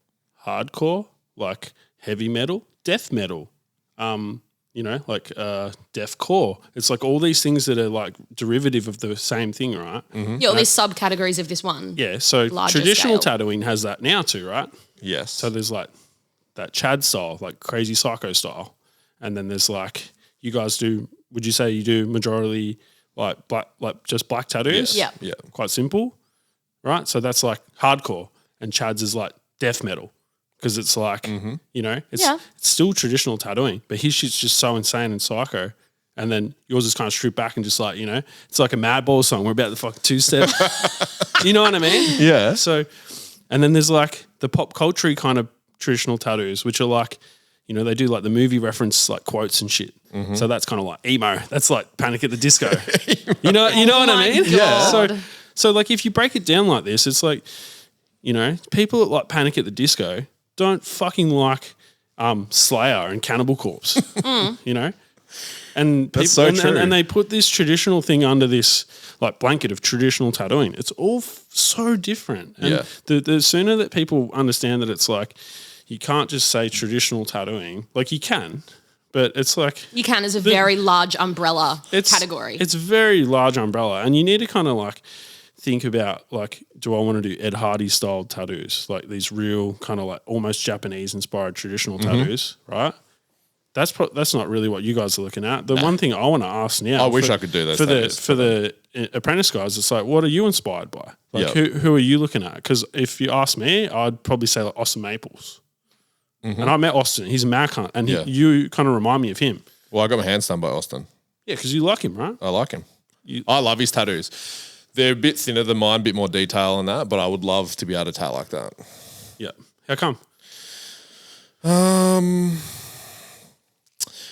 hardcore, like heavy metal, death metal, you you know, like deathcore. It's like all these things that are like derivative of the same thing, right? Yeah, all these subcategories of this one. Yeah, so Larger traditional scale. tattooing has that now too, right? Yes. So there's like that Chad style, like crazy psycho style. And then there's like, you guys do, would you say you do majority like black, like just black tattoos? Yeah. Yeah. Quite simple, right? So that's like hardcore. And Chad's is like death metal because it's like, you know, it's still traditional tattooing, but his shit's just so insane and psycho. And then yours is kind of stripped back and just like, you know, it's like a Madball song. We're about the fucking two-step. You know what I mean? Yeah. So, and then there's like the pop culture kind of traditional tattoos, which are like, you know, they do like the movie reference like quotes and shit. So that's kind of like emo. That's like Panic at the Disco. you know what I mean? God. Yeah. So like if you break it down like this, it's like, you know, people that like Panic at the Disco don't fucking like Slayer and Cannibal Corpse. You know? And That's so true. And they put this traditional thing under this like blanket of traditional tattooing. It's all so different. And the sooner that people understand that it's like, you can't just say traditional tattooing. Like you can, but it's like... You can as a very large umbrella category. It's a very large umbrella. And you need to kind of like think about like, do I want to do Ed Hardy style tattoos? Like these real kind of like almost Japanese inspired traditional tattoos, right? That's not really what you guys are looking at. The one thing I want to ask now... I wish I could do those for the apprentice guys, it's like, what are you inspired by? Like who are you looking at? Because if you ask me, I'd probably say like Austin Maples. And I met Austin. He's a mad cunt. And you kind of remind me of him. Well, I got my hands done by Austin. Yeah, because you like him, right? I like him. I love his tattoos. They're a bit thinner than mine, a bit more detail than that, but I would love to be able to tat like that. Yeah. How come?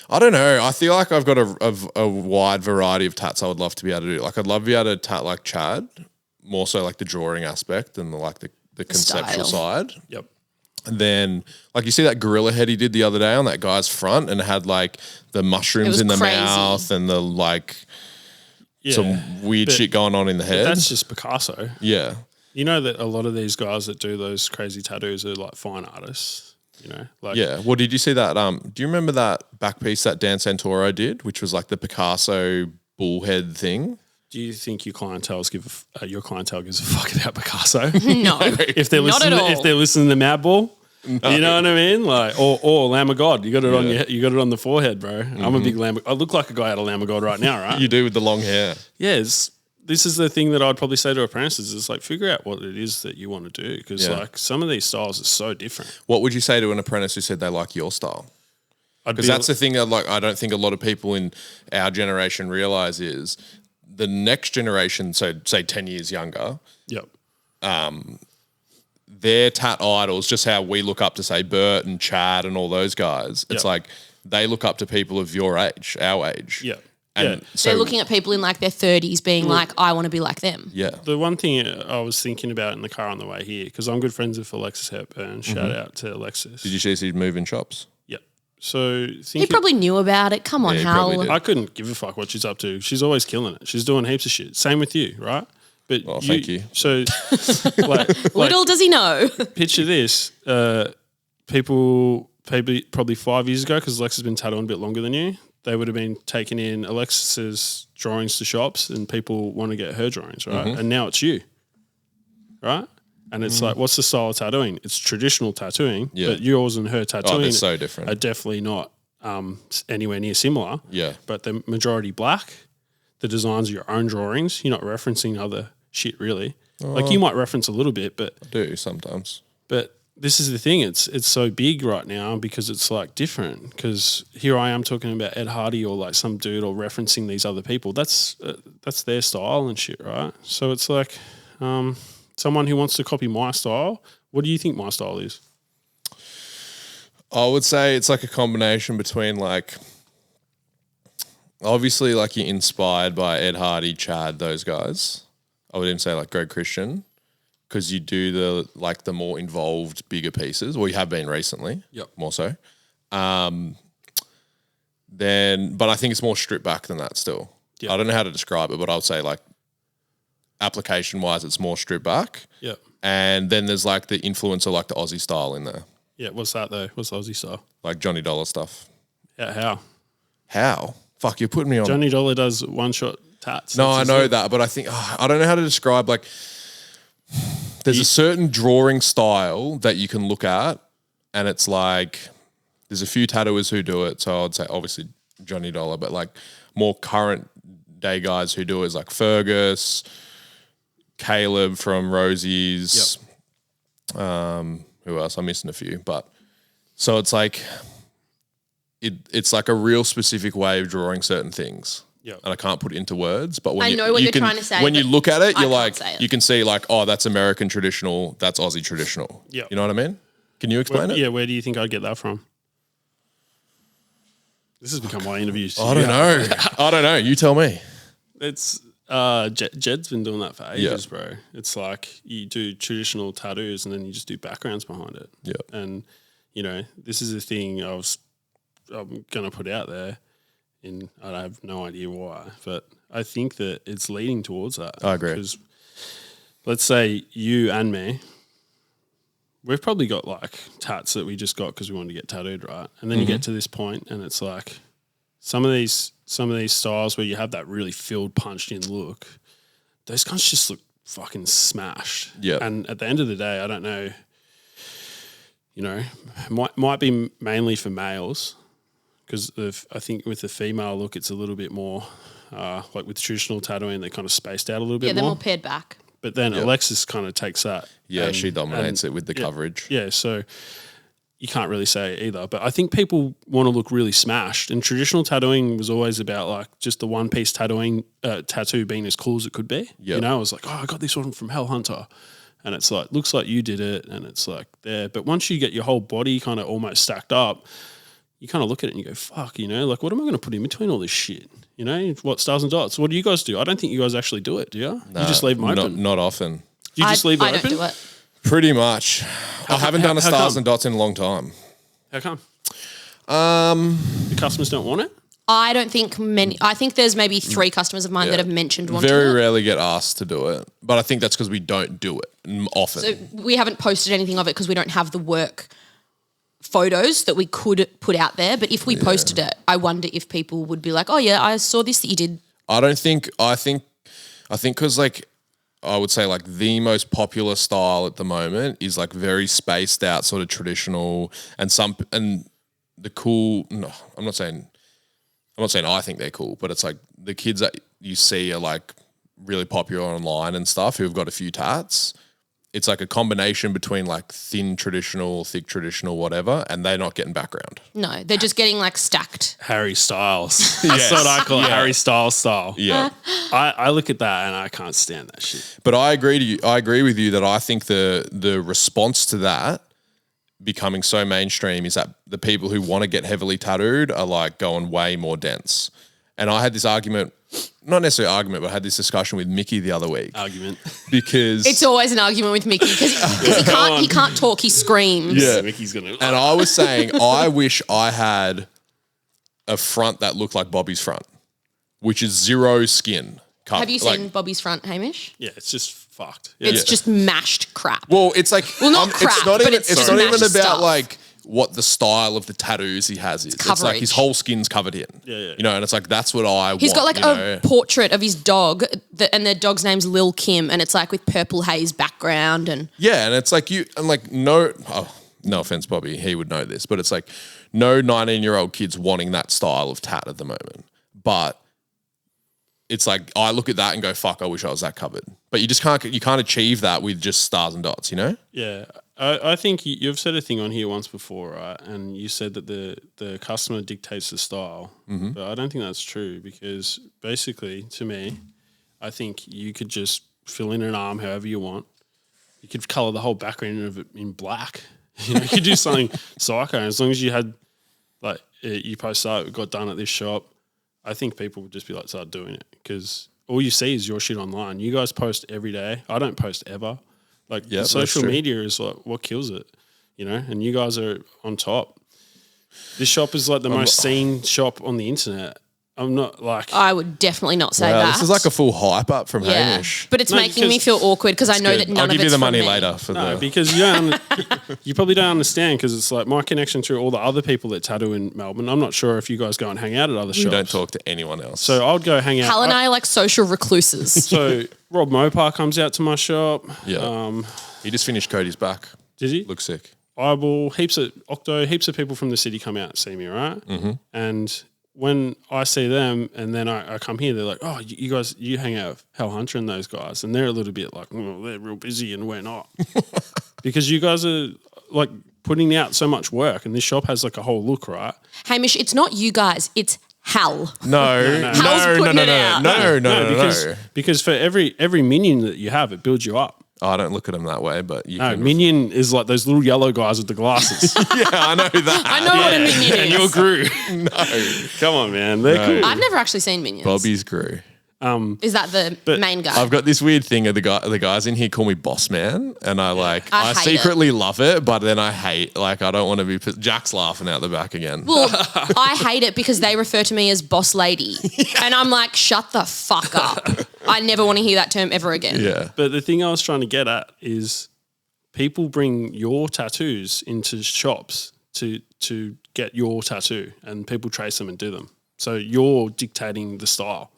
I don't know. I feel like I've got a wide variety of tats I would love to be able to do. Like I'd love to be able to tat like Chad, more so like the drawing aspect and the conceptual side. Yep. And then, like you see that gorilla head he did the other day on that guy's front and it had like the mushrooms in the crazy. mouth and the like some weird shit going on in the head. That's just Picasso. Yeah. You know that a lot of these guys that do those crazy tattoos are like fine artists, you know? Like, Yeah. Well, did you see that? Do you remember that back piece that Dan Santoro did, which was like the Picasso bullhead thing? Do you think your clientele gives a fuck about Picasso? No. If they're Not listening, at all. if they're listening to Madball, you know what I mean? Like, or Lamb of God, you got it on you got it on the forehead, bro. I'm a big Lamb. I look like a guy out of Lamb of God right now, right? You do with the long hair. Yes. This is the thing that I'd probably say to apprentices is like figure out what it is that you want to do because like some of these styles are so different. What would you say to an apprentice who said they like your style? Because that's the thing that like I don't think a lot of people in our generation realize is the next generation, so say 10 years younger, Yep. their tat idols, just how we look up to say Bert and Chad and all those guys. It's like they look up to people of your age, our age. Yeah. And so They're looking at people in like their 30s being like, I want to be like them. yeah. The one thing I was thinking about in the car on the way here, because I'm good friends with Alexis Hepburn. Shout out to Alexis. Did you see he's moving shops? Yep. So He probably knew about it. Come on, Yeah, he probably Hal. did. I couldn't give a fuck what she's up to. She's always killing it. She's doing heaps of shit. Same with you, right? But thank you. So, like, Little does he know. picture this: people probably 5 years ago, because Alexis has been tattooing a bit longer than you. They would have been taking in Alexis's drawings to shops, and people want to get her drawings, right? And now it's you, right? And it's like, what's the style of tattooing? It's traditional tattooing, but yours and her tattooing they're so different. are definitely not anywhere near similar. Yeah. But the majority black. The designs are your own drawings. You're not referencing other shit really. Like you might reference a little bit, but I do sometimes. But this is the thing. It's so big right now because it's like different. Because here I am talking about Ed Hardy or like some dude or referencing these other people. That's their style and shit, right? So it's like someone who wants to copy my style. What do you think my style is? I would say it's like a combination between like, obviously like you're inspired by Ed Hardy, Chad, those guys. I would even say like Greg Christian because you do the more involved, bigger pieces. Well, you have been recently. Yep. More so. But I think it's more stripped back than that still. Yep. I don't know how to describe it, but I would say like application-wise it's more stripped back. Yeah. And then there's like the influence of like the Aussie style in there. Yeah. What's that though? What's Aussie style? Like Johnny Dollar stuff. Yeah. How? How? Fuck, you're putting me on. Johnny Dollar does one-shot tats. No, I know that, but I think I don't know how to describe. Like, there's a certain drawing style that you can look at, and it's like there's a few tattooers who do it. So I'd say obviously Johnny Dollar, but like more current day guys who do it is like Fergus, Caleb from Rosie's. Who else? I'm missing a few, but so it's like it's like a real specific way of drawing certain things. Yeah, and I can't put it into words, but when I know what you're trying to say. When you look at it, you're I like, can't say it. you can see like, oh, that's American traditional, that's Aussie traditional. Yeah, you know what I mean? Can you explain it? Yeah, where do you think I'd get that from? This has become my interviews. I don't know. I don't know. You tell me. It's Jed's been doing that for ages, bro. It's like you do traditional tattoos and then you just do backgrounds behind it. Yeah. And you know, this is a thing I'm gonna put out there. I have no idea why, but I think that it's leading towards that. I agree. Because let's say you and me, we've probably got like tats that we just got because we wanted to get tattooed, right? And then you get to this point and it's like some of these styles where you have that really filled, punched in look, those guys just look fucking smashed. Yeah. And at the end of the day, I don't know, you know, might be mainly for males. Because I think with the female look, it's a little bit more like with traditional tattooing, they're kind of spaced out a little bit more. Yeah, they're more pared back. But then Alexis kind of takes that. Yeah, she dominates it with the coverage. Yeah, so you can't really say either. But I think people want to look really smashed. And traditional tattooing was always about like just the one piece tattoo being as cool as it could be. Yep. You know, I was like, oh, I got this one from Hal Hunter. And it's like, looks like you did it. And it's like there. But once you get your whole body kind of almost stacked up, you kind of look at it and you go, fuck, you know, like what am I going to put in between all this shit? You know, what stars and dots? What do you guys do? I don't think you guys actually do it, do you? Nah, you just leave them open? Not often. Do you just leave them I open? don't do it. Pretty much. I haven't done a how stars come? and dots in a long time. How come? The customers don't want it? I don't think many. I think there's maybe 3 customers of mine that have mentioned wanting Very it. rarely get asked to do it, but I think that's because we don't do it often. So we haven't posted anything of it because we don't have the work photos that we could put out there. But if we posted it, I wonder if people would be like, oh yeah, I saw this that you did. I think because like I would say like the most popular style at the moment is like very spaced out sort of traditional and the cool. No, I'm not saying I think they're cool, but it's like the kids that you see are like really popular online and stuff who've got a few tats. It's like a combination between like thin traditional, thick traditional, whatever, and they're not getting background. No, they're just getting like stacked. Harry Styles. That's what I call it, Harry Styles style. Yeah. I look at that and I can't stand that shit. But I agree with you that I think the response to that becoming so mainstream is that the people who want to get heavily tattooed are like going way more dense. And I had this argument, not necessarily argument, but I had this discussion with Mickey the other week. Argument. Because It's always an argument with Mickey because he can't talk, he screams. Yeah. Mickey's going to... And I was saying, I wish I had a front that looked like Bobby's front, which is zero skin. Have you seen Bobby's front, Hamish? Yeah, it's just fucked. It's just mashed crap. Well, it's like not crap, it's not but even, it's it's just not even mashed about stuff. like what the style of the tattoos he has is. It's like coverage. his whole skin's covered in. Yeah. You know, and it's like that's what I want. He's got like you a know? portrait of his dog, and the dog's name's Lil Kim, and it's like with purple haze background and Yeah, and it's like no offense, Bobby, he would know this, but it's like no 19-year-old kid's wanting that style of tat at the moment. But it's like I look at that and go, fuck, I wish I was that covered. But you can't achieve that with just stars and dots, you know? Yeah. I think you've said a thing on here once before, right? And you said that the customer dictates the style. Mm-hmm. But I don't think that's true because basically, to me, I think you could just fill in an arm however you want. You could colour the whole background of it in black. You know, you could do something psycho. And as long as you had, like, you post that, it got done at this shop, I think people would just be like, start doing it because all you see is your shit online. You guys post every day. I don't post ever. Like social media is like what kills it, you know, and you guys are on top. This shop is like the most seen shop on the internet. I'm not like. I would definitely not say Wow, that. this is like a full hype up from yeah. Hamish. But it's No, making me because- feel awkward because I know Good. that none I'll of give it's you the from money me. later for No, the. because you probably don't understand because it's like my connection to all the other people that tattoo in Melbourne. I'm not sure if you guys go and hang out at other You shops. don't talk to anyone else. So I would go hang out. Hal and I are like social recluses. So Rob Mopar comes out to my shop. yeah, he just finished Cody's back. Did he? Looks sick. Eyeball, heaps of people from the city come out and see me, right? Mm-hmm. And when I see them and then I come here, they're like, oh, you guys, you hang out with Hal Hunter and those guys. And they're a little bit like, oh, they're real busy and we're not. Because you guys are like putting out so much work and this shop has like a whole look, right? Hamish, it's not you guys, it's Hal. No. Hal's putting it out. No. Because for every minion that you have, it builds you up. Oh, I don't look at them that way, but you No, can. minion is like those little yellow guys with the glasses. Yeah, I know that. I know what a minion and is. you're Gru. No, Come on, man. They're cool. I've never actually seen Minions. Bobby's Gru. Is that the main guy? I've got this weird thing of the guys in here call me boss man, and I I hate secretly love it, but then I hate, like, I don't want to be. Jack's laughing out the back again. Well, I hate it because they refer to me as boss lady. And I'm like, shut the fuck up. I never want to hear that term ever again. Yeah, But the thing I was trying to get at is people bring your tattoos into shops to get your tattoo and people trace them and do them. So you're dictating the style.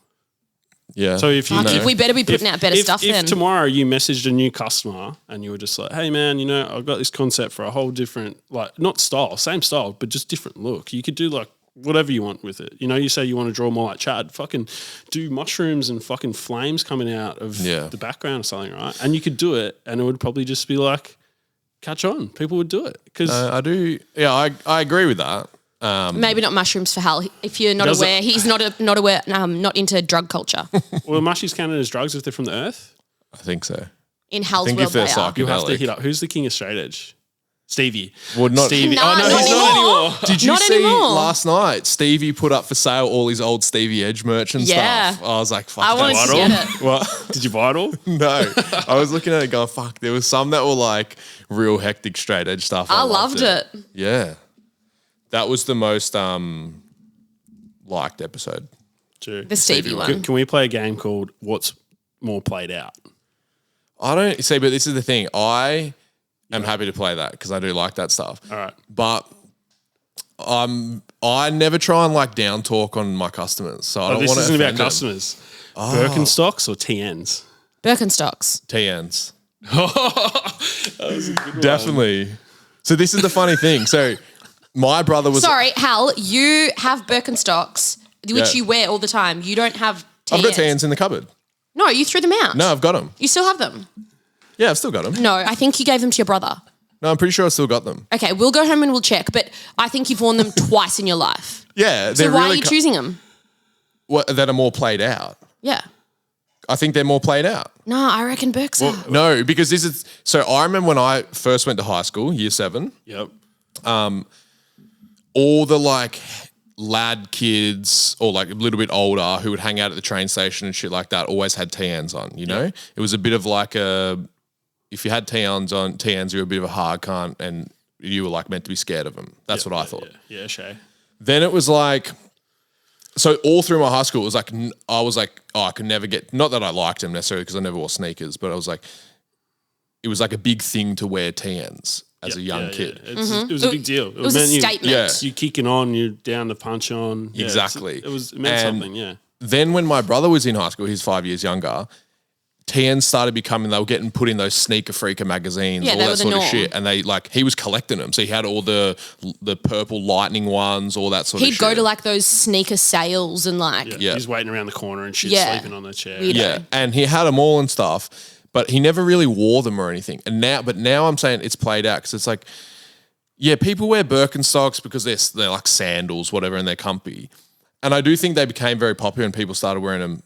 yeah. So if you We better be putting out better stuff if then. tomorrow you messaged a new customer and you were just like, hey man, I've got this concept for a whole different, like, not style, same style, but just different look. You could do like whatever you want with it. You say you want to draw more like Chad, fucking do mushrooms and fucking flames coming out of the background or something, right? And you could do it and it would probably just be like, catch on. People would do it. Because I do. Yeah, I agree with that. Maybe not mushrooms for Hal. If you're not Does aware, he's not aware, not into drug culture. well, mushies counted as drugs if they're from the earth. I think so. In Hal's think world, if they're they are. You have to Psychedelic. hit up. Who's the king of straight edge? Stevie. Well, not Stevie. Nah, oh no, not he's anymore. not anymore. Did you Not see anymore. last night? Stevie put up for sale all his old Stevie Edge merch and Yeah. stuff. I was like, fuck. I wanted that's- to get it. What? Did you buy it all? No, I was looking at it going, fuck. There was some that were like real hectic straight edge stuff. I loved it. Yeah, that was the most liked episode. True. The Stevie one. Can we play a game called What's More Played Out? I don't see, but this is the thing. I am happy to play that because I do like that stuff. All right. But I never try and like down talk on my customers, so I don't This want to isn't about offend them. customers. Birkenstocks or TNs? Birkenstocks. TNs. That was a good one. Definitely. So this is the funny thing. So my brother was. Sorry, Hal, you have Birkenstocks, which Yeah. you wear all the time. You don't have TNs. I've got TNs in the cupboard. No, you threw them out. No, I've got them. You still have them? Yeah, I've still got them. No, I think you gave them to your brother. No, I'm pretty sure I still got them. Okay, we'll go home and we'll check, but I think you've worn them twice in your life. Yeah, So they're why really are you choosing them? that are more played out. Yeah. I think they're more played out. No, I reckon Birks are. No, because this is so. I remember when I first went to high school, year 7. Yep. All the like lad kids or like a little bit older who would hang out at the train station and shit like that always had TNs on. You know, it was a bit of like if you had TNs, you were a bit of a hard cunt and you were like meant to be scared of them. That's what I thought. Yeah, Shay. Then it was like, so all through my high school, it was like, I was like, oh, I could never get, not that I liked them necessarily because I never wore sneakers, but I was like, it was like a big thing to wear TNs as a young kid. Yeah. It was a big deal. It was a statement. Yeah. You kicking on, you're down to punch on. Yeah, Exactly. It meant And something, yeah. Then when my brother was in high school, he's 5 years younger, TNs started becoming, they were getting put in those Sneaker Freaker magazines, Yeah, all they that were the sort of norm. shit. And they like, he was collecting them. So he had all the purple lightning ones, all that sort of He'd shit. go to like those sneaker sales and like, Yeah. He's waiting around the corner and shit, Yeah. sleeping on the chair. Weirdo. Yeah, and he had them all and stuff, but he never really wore them or anything. And now I'm saying it's played out because it's like, yeah, people wear Birkenstocks because they're like sandals, whatever, and they're comfy. And I do think they became very popular and people started wearing them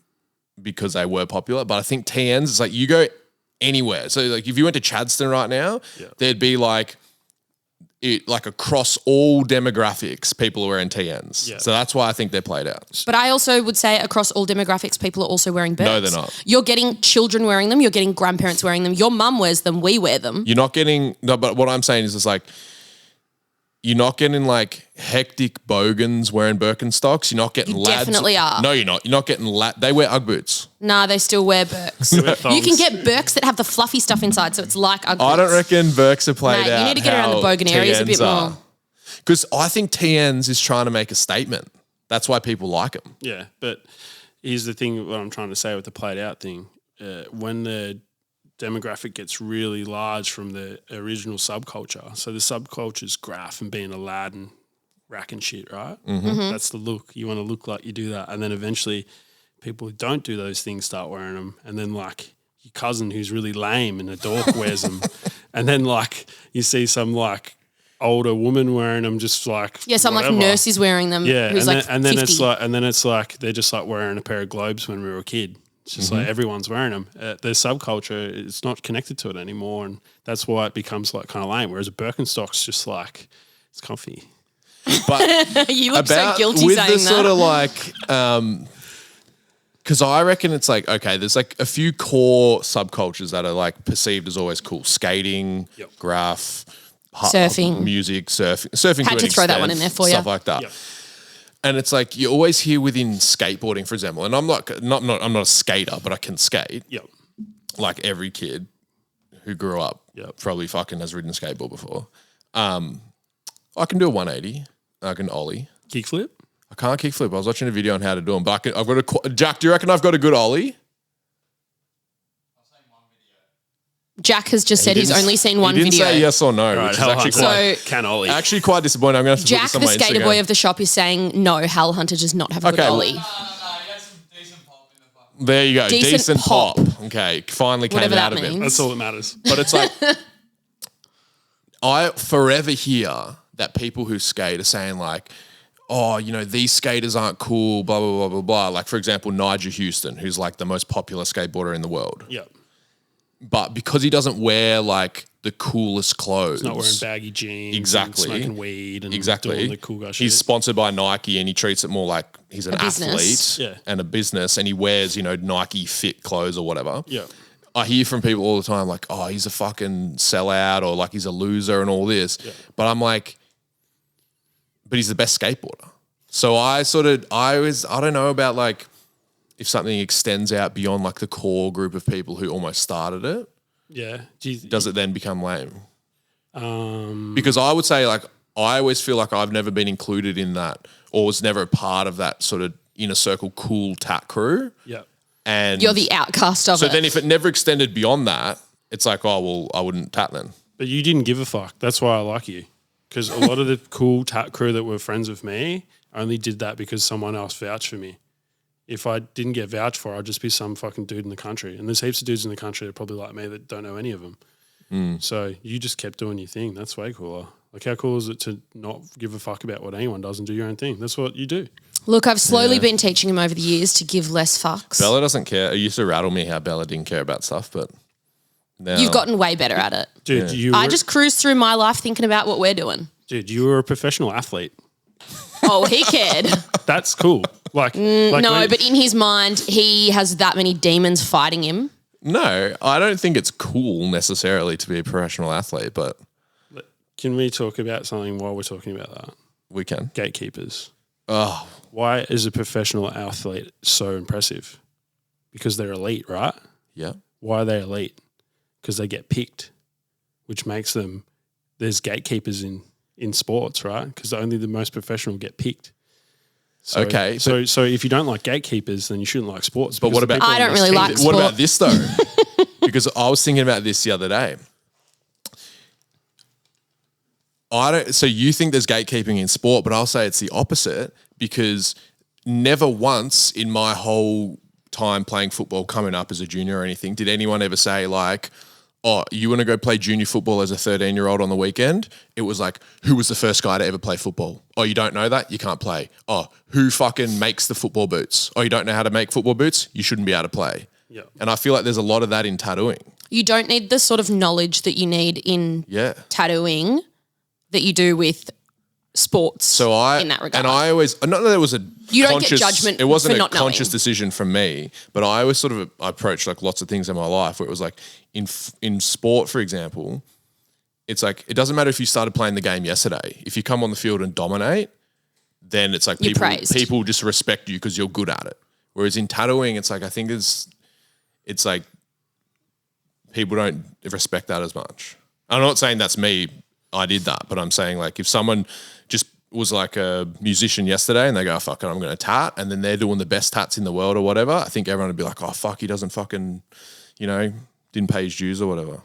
because they were popular. But I think TNs, it's like you go anywhere. So like if you went to Chadstone right now, there'd be like across all demographics, people are wearing TNs. Yeah. So that's why I think they're played out. But I also would say across all demographics, people are also wearing Birks. No, they're not. You're getting children wearing them. You're getting grandparents wearing them. Your mum wears them. We wear them. You're not getting, no, but what I'm saying is it's like, you're not getting like hectic bogans wearing Birkenstocks. You're not getting lads. Definitely are. No, you're not. You're not getting They wear Ugg boots. Nah, they still wear Birks. You can get Birks that have the fluffy stuff inside, so it's like Ugg boots. I don't reckon Birks are played out. You need to get around the bogan areas a bit more. Because I think TNs is trying to make a statement. That's why people like them. Yeah, but here's the thing, what I'm trying to say with the played out thing. When the demographic gets really large from the original subculture, so the subculture's graph and being a lad and racking shit, right? Mm-hmm. That's the look. You want to look like you do that. And then eventually people who don't do those things start wearing them. And then like your cousin who's really lame and a dork wears them. And then like you see some like older woman wearing them, just like some whatever. like nurse is wearing them. Yeah, who's and then 50. it's like they're just like wearing a pair of globes when we were a kid. It's just like everyone's wearing them. The subculture, it's not connected to it anymore, and that's why it becomes like kind of lame. Whereas a Birkenstock's just like it's comfy. But you look so guilty with saying the that. sort of like, because I reckon it's like, okay, there's like a few core subcultures that are like perceived as always cool: skating, graph, surfing, music, surfing. Had to throw that one in there for you. Stuff like that. Yep. And it's like you always hear within skateboarding, for example. And I'm not a skater, but I can skate. Yep. Like every kid who grew up, probably fucking has ridden a skateboard before. I can do a 180. I can ollie. Kickflip? I can't kickflip. I was watching a video on how to do them, but I've got a Jack. Do you reckon I've got a good ollie? Jack has just said he's only seen one video. He didn't video. say yes or no, Right, which is actually can ollie. Actually quite disappointing. I'm going to have to Jack, put the this on my skater Instagram. boy of the shop, is saying no. Hal Hunter does not have a good ollie. There you go. Decent pop. Okay, finally came Whatever out that of him. means. That's all that matters. But it's like I forever hear that people who skate are saying like, oh, you know, these skaters aren't cool, blah, blah, blah, blah, blah. Like, for example, Nigel Houston, who's like the most popular skateboarder in the world. Yep. But because he doesn't wear like the coolest clothes. He's not wearing baggy jeans. Exactly. And smoking weed and doing the cool guy shit. He's sponsored by Nike and he treats it more like he's an athlete and a business, and he wears, you know, Nike fit clothes or whatever. Yeah. I hear from people all the time like, oh, he's a fucking sellout or like he's a loser and all this. Yeah. But I'm like, but he's the best skateboarder. So I don't know about like if something extends out beyond like the core group of people who almost started it. Yeah. Does it then become lame? Because I would say like, I always feel like I've never been included in that or was never a part of that sort of inner circle cool tat crew. Yeah. And you're the outcast of it. So then if it never extended beyond that, it's like, oh, well, I wouldn't tat then. But you didn't give a fuck. That's why I like you. Because a lot of the cool tat crew that were friends with me only did that because someone else vouched for me. If I didn't get vouched for, I'd just be some fucking dude in the country. And there's heaps of dudes in the country that are probably like me that don't know any of them. So you just kept doing your thing. That's way cooler. Like, how cool is it to not give a fuck about what anyone does and do your own thing? That's what you do. Look, I've slowly been teaching him over the years to give less fucks. Bella doesn't care. It used to rattle me how Bella didn't care about stuff, but now... You've gotten way better at it. Dude, I just cruise through my life thinking about what we're doing. Dude, you were a professional athlete. Oh, he cared. That's cool. Like no, but in his mind, he has that many demons fighting him. No, I don't think it's cool necessarily to be a professional athlete, but... Can we talk about something while we're talking about that? We can. Gatekeepers. Oh. Why is a professional athlete so impressive? Because they're elite, right? Yeah. Why are they elite? Because they get picked, which makes them... There's gatekeepers in sports, right? Because only the most professional get picked. So, okay. So if you don't like gatekeepers, then you shouldn't like sports. But what about... I don't really like sport. What about this though? Because I was thinking about this the other day. So you think there's gatekeeping in sport, but I'll say it's the opposite, because never once in my whole time playing football, coming up as a junior or anything, did anyone ever say like, oh, you want to go play junior football as a 13-year-old on the weekend? It was like, who was the first guy to ever play football? Oh, you don't know that? You can't play. Oh, who fucking makes the football boots? Oh, you don't know how to make football boots? You shouldn't be able to play. Yeah. And I feel like there's a lot of that in tattooing. You don't need the sort of knowledge that you need in tattooing that you do with sports in that regard. And I always, not that it was a you don't get judgment. It wasn't for a not conscious knowing. decision from me, but I always I approached like lots of things in my life where it was like in sport, for example, it's like it doesn't matter if you started playing the game yesterday. If you come on the field and dominate, then it's like people just respect you because you're good at it. Whereas in tattooing, it's like I think it's like people don't respect that as much. I'm not saying that's me. I did that, but I'm saying like if someone just was like a musician yesterday and they go, oh, fuck it, I'm going to tat, and then they're doing the best tats in the world or whatever, I think everyone would be like, oh, fuck, he doesn't fucking, didn't pay his dues or whatever.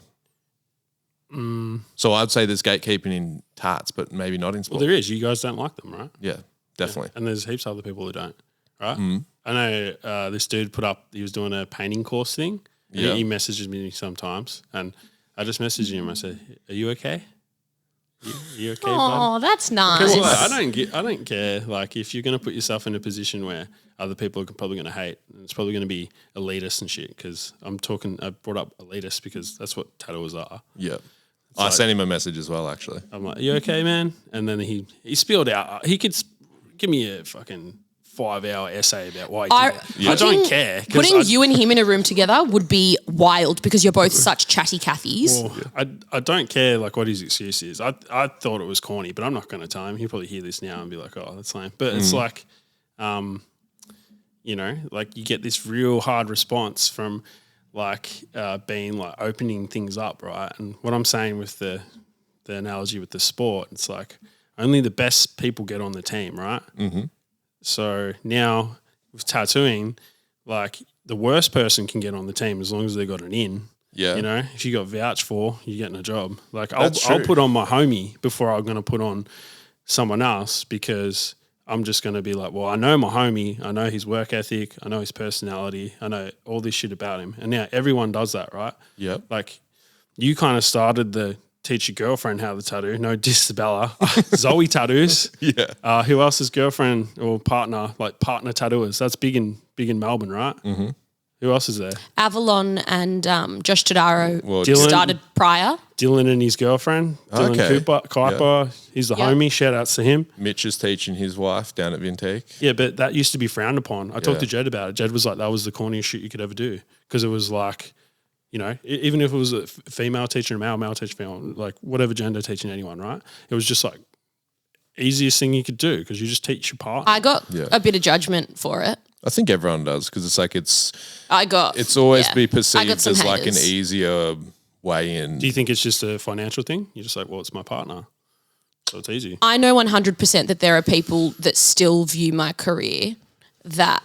So I'd say there's gatekeeping in tats, but maybe not in sport. Well, there is. You guys don't like them, right? Yeah, definitely. Yeah. And there's heaps of other people who don't, right? I know this dude he was doing a painting course thing. And he messages me sometimes, and I just messaged him. I said, are you okay? You okay, bud? Oh, that's nice. Because I don't care. Like, if you're going to put yourself in a position where other people are probably going to hate, and it's probably going to be elitist and shit. Because I brought up elitist because that's what tattooers are. Yeah, I sent him a message as well. Actually, I'm like, you okay, man? And then he spilled out. He could give me a fucking 5-hour essay about why he did it. I don't care. Putting you and him in a room together would be wild because you're both such chatty Cathys. Well, I don't care like what his excuse is. I thought it was corny, but I'm not going to tell him. He'll probably hear this now and be like, oh, that's lame. But it's like, like you get this real hard response from like being like opening things up, right? And what I'm saying with the analogy with the sport, it's like only the best people get on the team, right? Mm-hmm. So now with tattooing, like the worst person can get on the team as long as they got an in. Yeah. If you got vouched for, you're getting a job. Like I'll put on my homie before I'm going to put on someone else because I'm just going to be like, well, I know my homie. I know his work ethic. I know his personality. I know all this shit about him. And now everyone does that, right? Yeah. Like you kind of started the teach your girlfriend how to tattoo. No diss to Bella. Zoe tattoos. Yeah. Who else's girlfriend or partner, like partner tattooers? That's big in Melbourne, right? Mm-hmm. Who else is there? Avalon and Josh Tadaro started prior. Dylan and his girlfriend. Dylan Kuiper. Yeah. He's the homie. Shout outs to him. Mitch is teaching his wife down at Vintique. Yeah, but that used to be frowned upon. I talked to Jed about it. Jed was like, that was the corniest shit you could ever do because it was like, even if it was a female teaching a male teaching female, like whatever gender teaching anyone, right? It was just like easiest thing you could do because you just teach your part. I got a bit of judgment for it. I think everyone does because it's like it's always be perceived as like an easier way in. Do you think it's just a financial thing? You're just like, well, it's my partner, so it's easy. I know 100% that there are people that still view my career that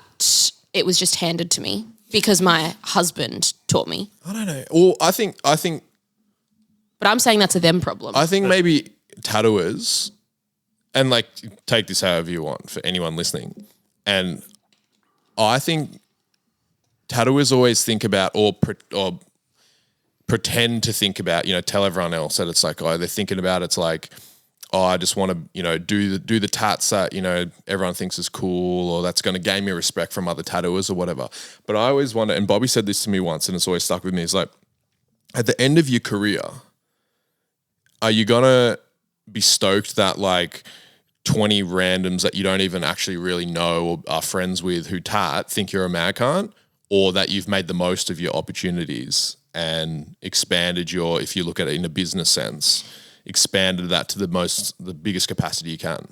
it was just handed to me. Because my husband taught me. I don't know. Well, I think. But I'm saying that's a them problem. I think maybe tattooers, and like take this however you want for anyone listening, and I think tattooers always think about or pretend to think about, tell everyone else that it's like, oh, they're thinking about it's like, oh, I just want to, do the tats that, everyone thinks is cool or that's going to gain me respect from other tattooers or whatever. But I always wonder, and Bobby said this to me once and it's always stuck with me, it's like, at the end of your career, are you going to be stoked that like 20 randoms that you don't even actually really know or are friends with who tat think you're a mad cunt, or that you've made the most of your opportunities and expanded if you look at it in a business sense, expanded that to the biggest capacity you can.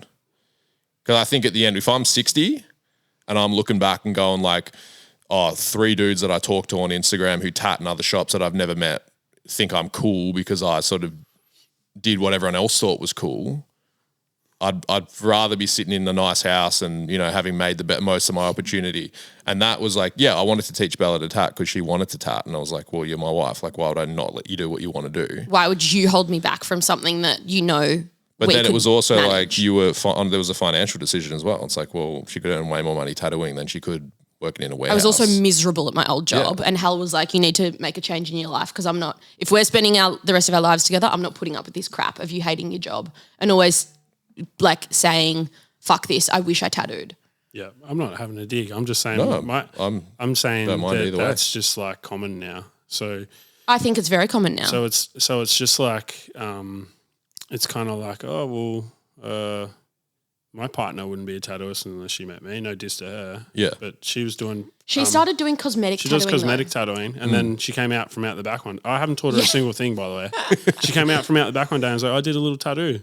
Because I think at the end, if I'm 60 and I'm looking back and going like, oh, 3 dudes that I talk to on Instagram who tat in other shops that I've never met think I'm cool because I sort of did what everyone else thought was cool. I'd rather be sitting in a nice house and, having made the most of my opportunity. And that was like, I wanted to teach Bella to tat because she wanted to tat. And I was like, well, you're my wife. Like, why would I not let you do what you want to do? Why would you hold me back from something that But then it was also manage? Like there was a financial decision as well. It's like, well, she could earn way more money tattooing than she could working in a warehouse. I was also miserable at my old job. And Hal was like, you need to make a change in your life because I'm not, if we're spending the rest of our lives together, I'm not putting up with this crap of you hating your job and always like saying, fuck this, I wish I tattooed. Yeah, I'm not having a dig. I'm just saying, I'm saying that's just like common now. So I think it's very common now. So it's just like, it's kind of like, oh, well, my partner wouldn't be a tattooist unless she met me. No diss to her. Yeah. But she was doing. She started doing cosmetic She tattooing. does cosmetic tattooing, and then she came out from out the back one. I haven't taught her a single thing, by the way. She came out from out the back one day and was like, "I did a little tattoo,"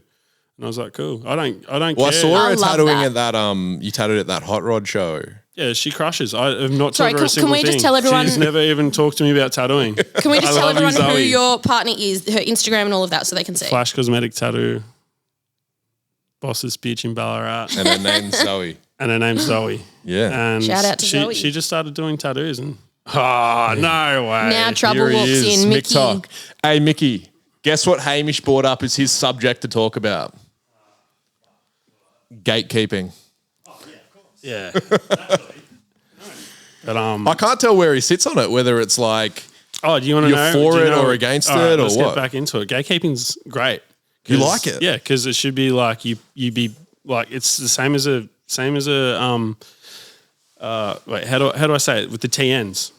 and I was like, "Cool." I don't Well, care. I saw I her love tattooing that. at that. You tattooed at that Hot Rod show. Yeah, she crushes. I have not Sorry, taught her a can single we thing. just tell everyone- She's never even talked to me about tattooing. Can we just I tell love you, everyone who Zoe. your partner is, her Instagram and all of that, so they can see? Flash cosmetic tattoo. Boss's bitch in Ballarat. And her name's Zoe. And her name's Zoe. Yeah. And Shout out to she, Zoe. She just started doing tattoos and no way. Now trouble Here he walks is. in. Mick Mickey. Talk. Hey, Mickey, guess what Hamish brought up as his subject to talk about? Gatekeeping. Yeah. But I can't tell where he sits on it, whether it's like do you want to you're know? for do you it know- or against All right, it or let's what? get back into it. Gatekeeping's great. You 'Cause- like it? Yeah, because it should be like you be like it's the same as a wait, how do I say it? With the TNs.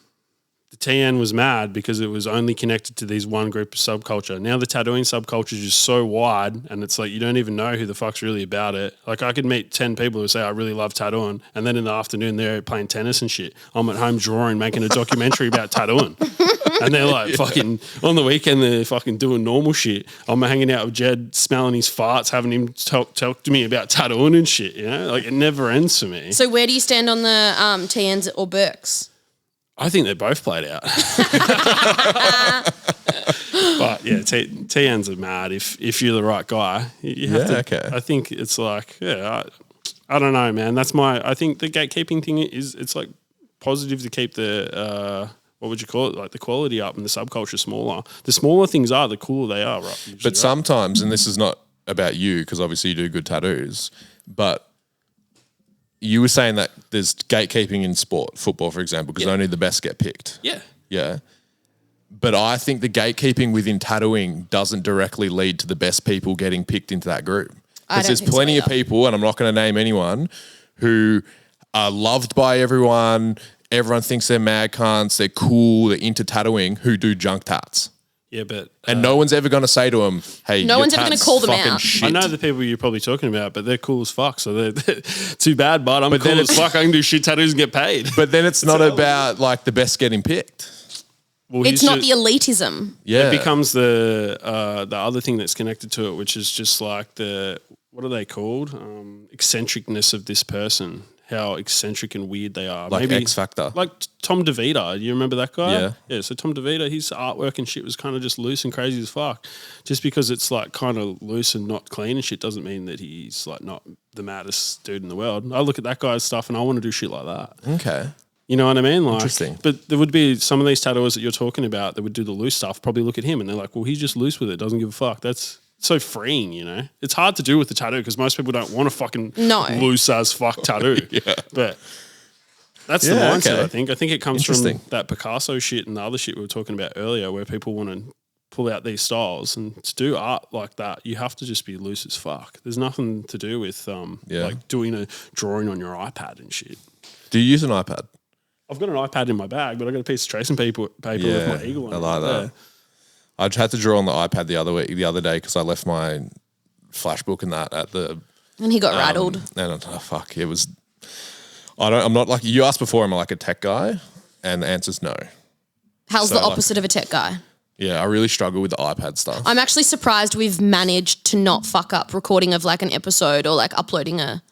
The TN was mad because it was only connected to these one group of subculture. Now the tattooing subculture is just so wide, and it's like you don't even know who the fuck's really about it. Like I could meet 10 people who say I really love tattooing, and then in the afternoon they're playing tennis and shit. I'm at home drawing, making a documentary about tattooing, and they're like fucking on the weekend they're fucking doing normal shit. I'm hanging out with Jed, smelling his farts, having him talk to me about tattooing and shit. You know, like it never ends for me. So where do you stand on the TNs or Burks? I think they're both played out. But yeah, TNs are mad if you're the right guy. You have to, okay. I think it's like, I don't know, man. I think the gatekeeping thing it's like positive to keep the, what would you call it? Like the quality up and the subculture smaller. The smaller things are, the cooler they are, right? But sometimes, and this is not about you because obviously you do good tattoos, but you were saying that there's gatekeeping in sport, football, for example, because only the best get picked. Yeah. Yeah. But I think the gatekeeping within tattooing doesn't directly lead to the best people getting picked into that group. I Because don't there's think so plenty of either. people, and I'm not going to name anyone, who are loved by everyone. Everyone thinks they're mad cunts. They're cool. They're into tattooing who do junk tats. Yeah, but And no one's ever going to say to them, hey, No your one's ever gonna tat's call them fucking out. Shit. I know the people you're probably talking about, but they're cool as fuck. So they're too bad, but I'm But then cool as it's- fuck. I can do shit tattoos and get paid. But then it's not about like the best getting picked. Well, It's not the elitism. Yeah. It becomes the other thing that's connected to it, which is just like the what are they called? Eccentricness of this person. How eccentric and weird they are. Like X Factor. Like Tom DeVita. You remember that guy? Yeah. Yeah. So Tom DeVita, his artwork and shit was kind of just loose and crazy as fuck. Just because it's like kind of loose and not clean and shit doesn't mean that he's like not the maddest dude in the world. I look at that guy's stuff and I want to do shit like that. Okay. You know what I mean? Like, Interesting. But there would be some of these tattooers that you're talking about that would do the loose stuff, probably look at him and they're like, well, he's just loose with it, doesn't give a fuck. That's so freeing, you know? It's hard to do with the tattoo because most people don't want a fucking No. loose as fuck tattoo. But that's the Yeah, mindset, okay. I think. I think it comes from Interesting. that Picasso shit and the other shit we were talking about earlier where people want to pull out these styles. And to do art like that, you have to just be loose as fuck. There's nothing to do with like doing a drawing on your iPad and shit. Do you use an iPad? I've got an iPad in my bag, but I got a piece of tracing paper with my eagle on I it. like that. Yeah. I had to draw on the iPad the other day because I left my flash book and that at the. And he got rattled. And fuck, it was. I'm not like you asked before. Am I like a tech guy? And the answer's no. How's so the like- opposite of a tech guy? Yeah, I really struggle with the iPad stuff. I'm actually surprised we've managed to not fuck up recording of like an episode or like uploading a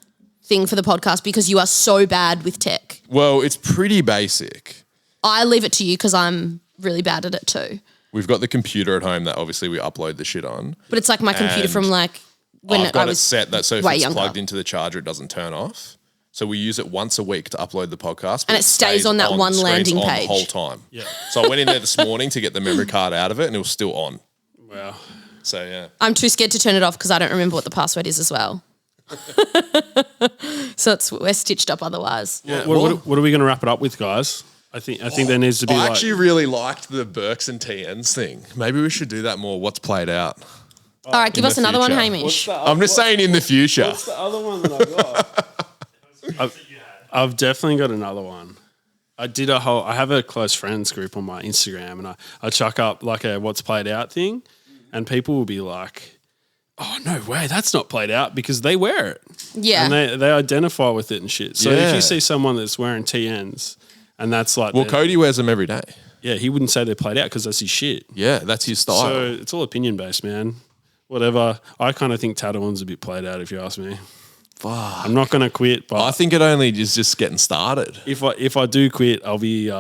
thing for the podcast because you are so bad with tech. Well, it's pretty basic. I leave it to you because I'm really bad at it too. We've got the computer at home that obviously we upload the shit on. But it's like my computer And from like when I've got I it was set that so if way it's younger. plugged into the charger, it doesn't turn off. So we use it once a week to upload the podcast. but And it stays on that one the screen's landing on page. the whole time. Yeah. So I went in there this morning to get the memory card out of it and it was still on. Wow. So yeah. I'm too scared to turn it off because I don't remember what the password is as well. So we're stitched up otherwise. Yeah. What are we going to wrap it up with, guys? I think there needs to be I like actually really liked the Burks and TNs thing. Maybe we should do that more. What's played out? All right, give in us the another one, future. Hamish. I'm just saying in the future. What's the other one that I've got? I've definitely got another one. I have a close friends group on my Instagram and I chuck up like a what's played out thing and people will be like, oh, no way, that's not played out, because they wear it. Yeah. And they identify with it and shit. So Yeah. if you see someone that's wearing TNs and that's like, Well, Cody wears them every day. yeah, he wouldn't say they're played out because that's his shit. Yeah, that's his style. So it's all opinion based, man. Whatever. I kind of think tattooing's a bit played out, if you ask me. Fuck. I'm not going to quit, but I think it only is just getting started. if I do quit, I'll be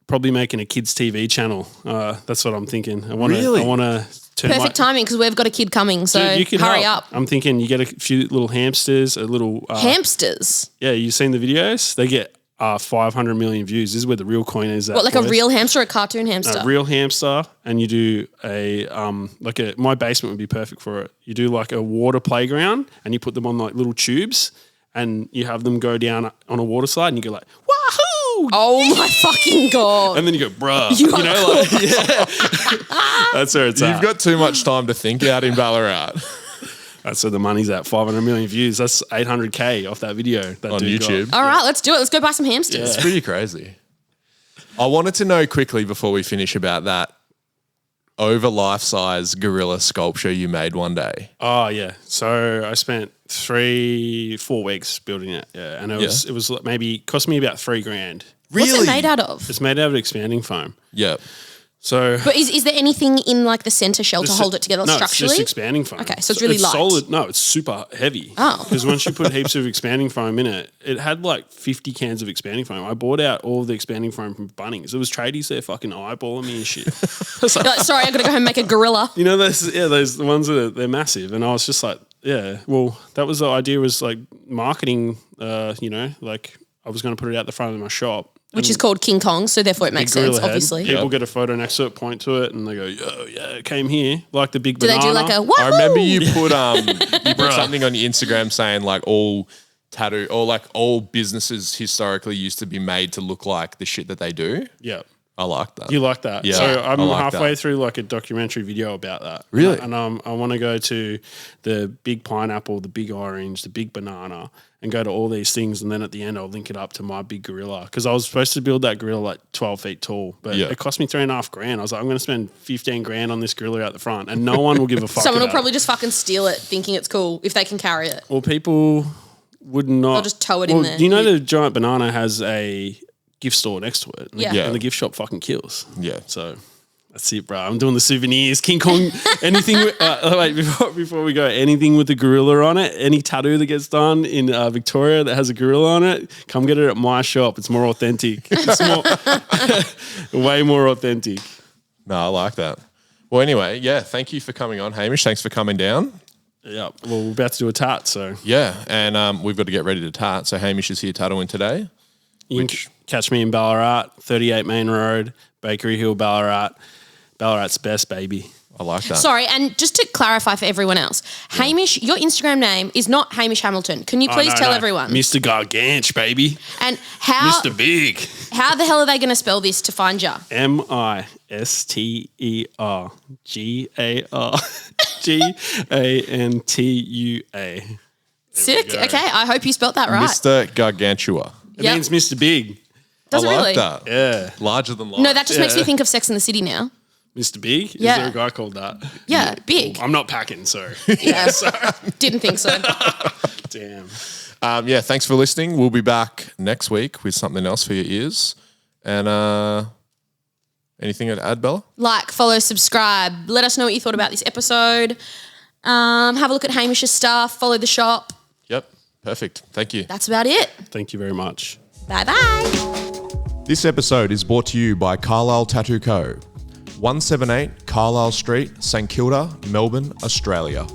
probably making a kids TV channel. That's what I'm thinking. I want to turn Perfect timing because we've got a kid coming, so Dude, you can hurry help. up. I'm thinking you get a few little hamsters, a little Hamsters. yeah. You seen the videos? They get 500 million views. This is where the real coin is. At, What, like boys. a real hamster or a cartoon hamster? A real hamster, and you do my basement would be perfect for it. You do like a water playground, and you put them on like little tubes, and you have them go down on a water slide, and you go like, wahoo! Oh my fucking God. And then you go, bruh. You know, like, yeah. That's where it's at. You've got too much time to think out in Ballarat. That's where the money's at. 500 million views. That's 800K off that video. That On dude YouTube. got. All right, let's do it. Let's go buy some hamsters. It's pretty crazy. I wanted to know quickly before we finish about that over life-size gorilla sculpture you made one day. Oh yeah. So I spent 3-4 weeks building it. Yeah, and it was maybe cost me about $3,000. What's it made out of? It's made out of expanding foam. Yeah. So But is there anything in like the center shell to hold it together no, structurally? it's just expanding foam. Okay, so it's really light. Solid. No, it's super heavy. Oh. Because once you put heaps of expanding foam in it, it had like 50 cans of expanding foam. I bought out all of the expanding foam from Bunnings. There was tradies there fucking eyeballing me and shit. You're like, sorry, I got to go home and make a gorilla. You know, those the ones that they're massive. And I was just like, yeah, well, that was the idea, was like marketing, like I was going to put it out the front of my shop. Which is called King Kong, so therefore it makes sense, Gorilla head. obviously. People get a photo next to it, point to it, and they go, yo, yeah, it came here. Like the big Do banana. they do like a wahoo? I remember you put something on your Instagram saying like all tattoo or like all businesses historically used to be made to look like the shit that they do. Yeah. I like that. You like that? Yeah. So I'm I like halfway that. through like a documentary video about that. Really? And I want to go to the big pineapple, the big orange, the big banana, and go to all these things. And then at the end, I'll link it up to my big gorilla. Because I was supposed to build that gorilla like 12 feet tall, but Yeah. it cost me $3,500. I was like, I'm going to spend $15,000 on this gorilla out the front, and no one will give a fuck. Someone will about probably it. just fucking steal it, thinking it's cool if they can carry it. Well, people would not. They'll just tow it in there. Do you know the giant banana has a gift store next to it? And Yeah. The, Yeah. and the gift shop fucking kills. Yeah. So that's it, bro. I'm doing the souvenirs. King Kong, anything. Wait, before we go, anything with a gorilla on it, any tattoo that gets done in Victoria that has a gorilla on it, come get it at my shop. It's more authentic. It's way more authentic. No, I like that. Well, anyway, yeah, thank you for coming on, Hamish. Thanks for coming down. Yeah. Well, we're about to do a tat, so Yeah, and we've got to get ready to tat. So Hamish is here tattooing today. you can catch me in Ballarat, 38 Main Road, Bakery Hill, Ballarat. Ballarat's best, baby. I like that. Sorry, and just to clarify for everyone else, Hamish, your Instagram name is not Hamish Hamilton. Can you please tell everyone? Mr. Garganch, baby. And how Mr. Big. how the hell are they going to spell this to find you? MISTERGANTUA. Sick. go. Okay, I hope you spelt that right. Mr. Gargantua. It Yep. means Mr. Big. Does it I really? like that. Yeah. Larger than life. No, that just makes me Yeah. think of Sex in the City now. Mr. Big? Is Yeah. there a guy called that? Yeah, big. I'm not packing, so. Yeah, didn't think so. Damn. Yeah, thanks for listening. We'll be back next week with something else for your ears. And anything to add, Bella? Like, follow, subscribe. Let us know what you thought about this episode. Have a look at Hamish's stuff. Follow the shop. Yep, perfect. Thank you. That's about it. Thank you very much. Bye-bye. This episode is brought to you by Carlisle Tattoo Co. 178 Carlisle Street, St Kilda, Melbourne, Australia.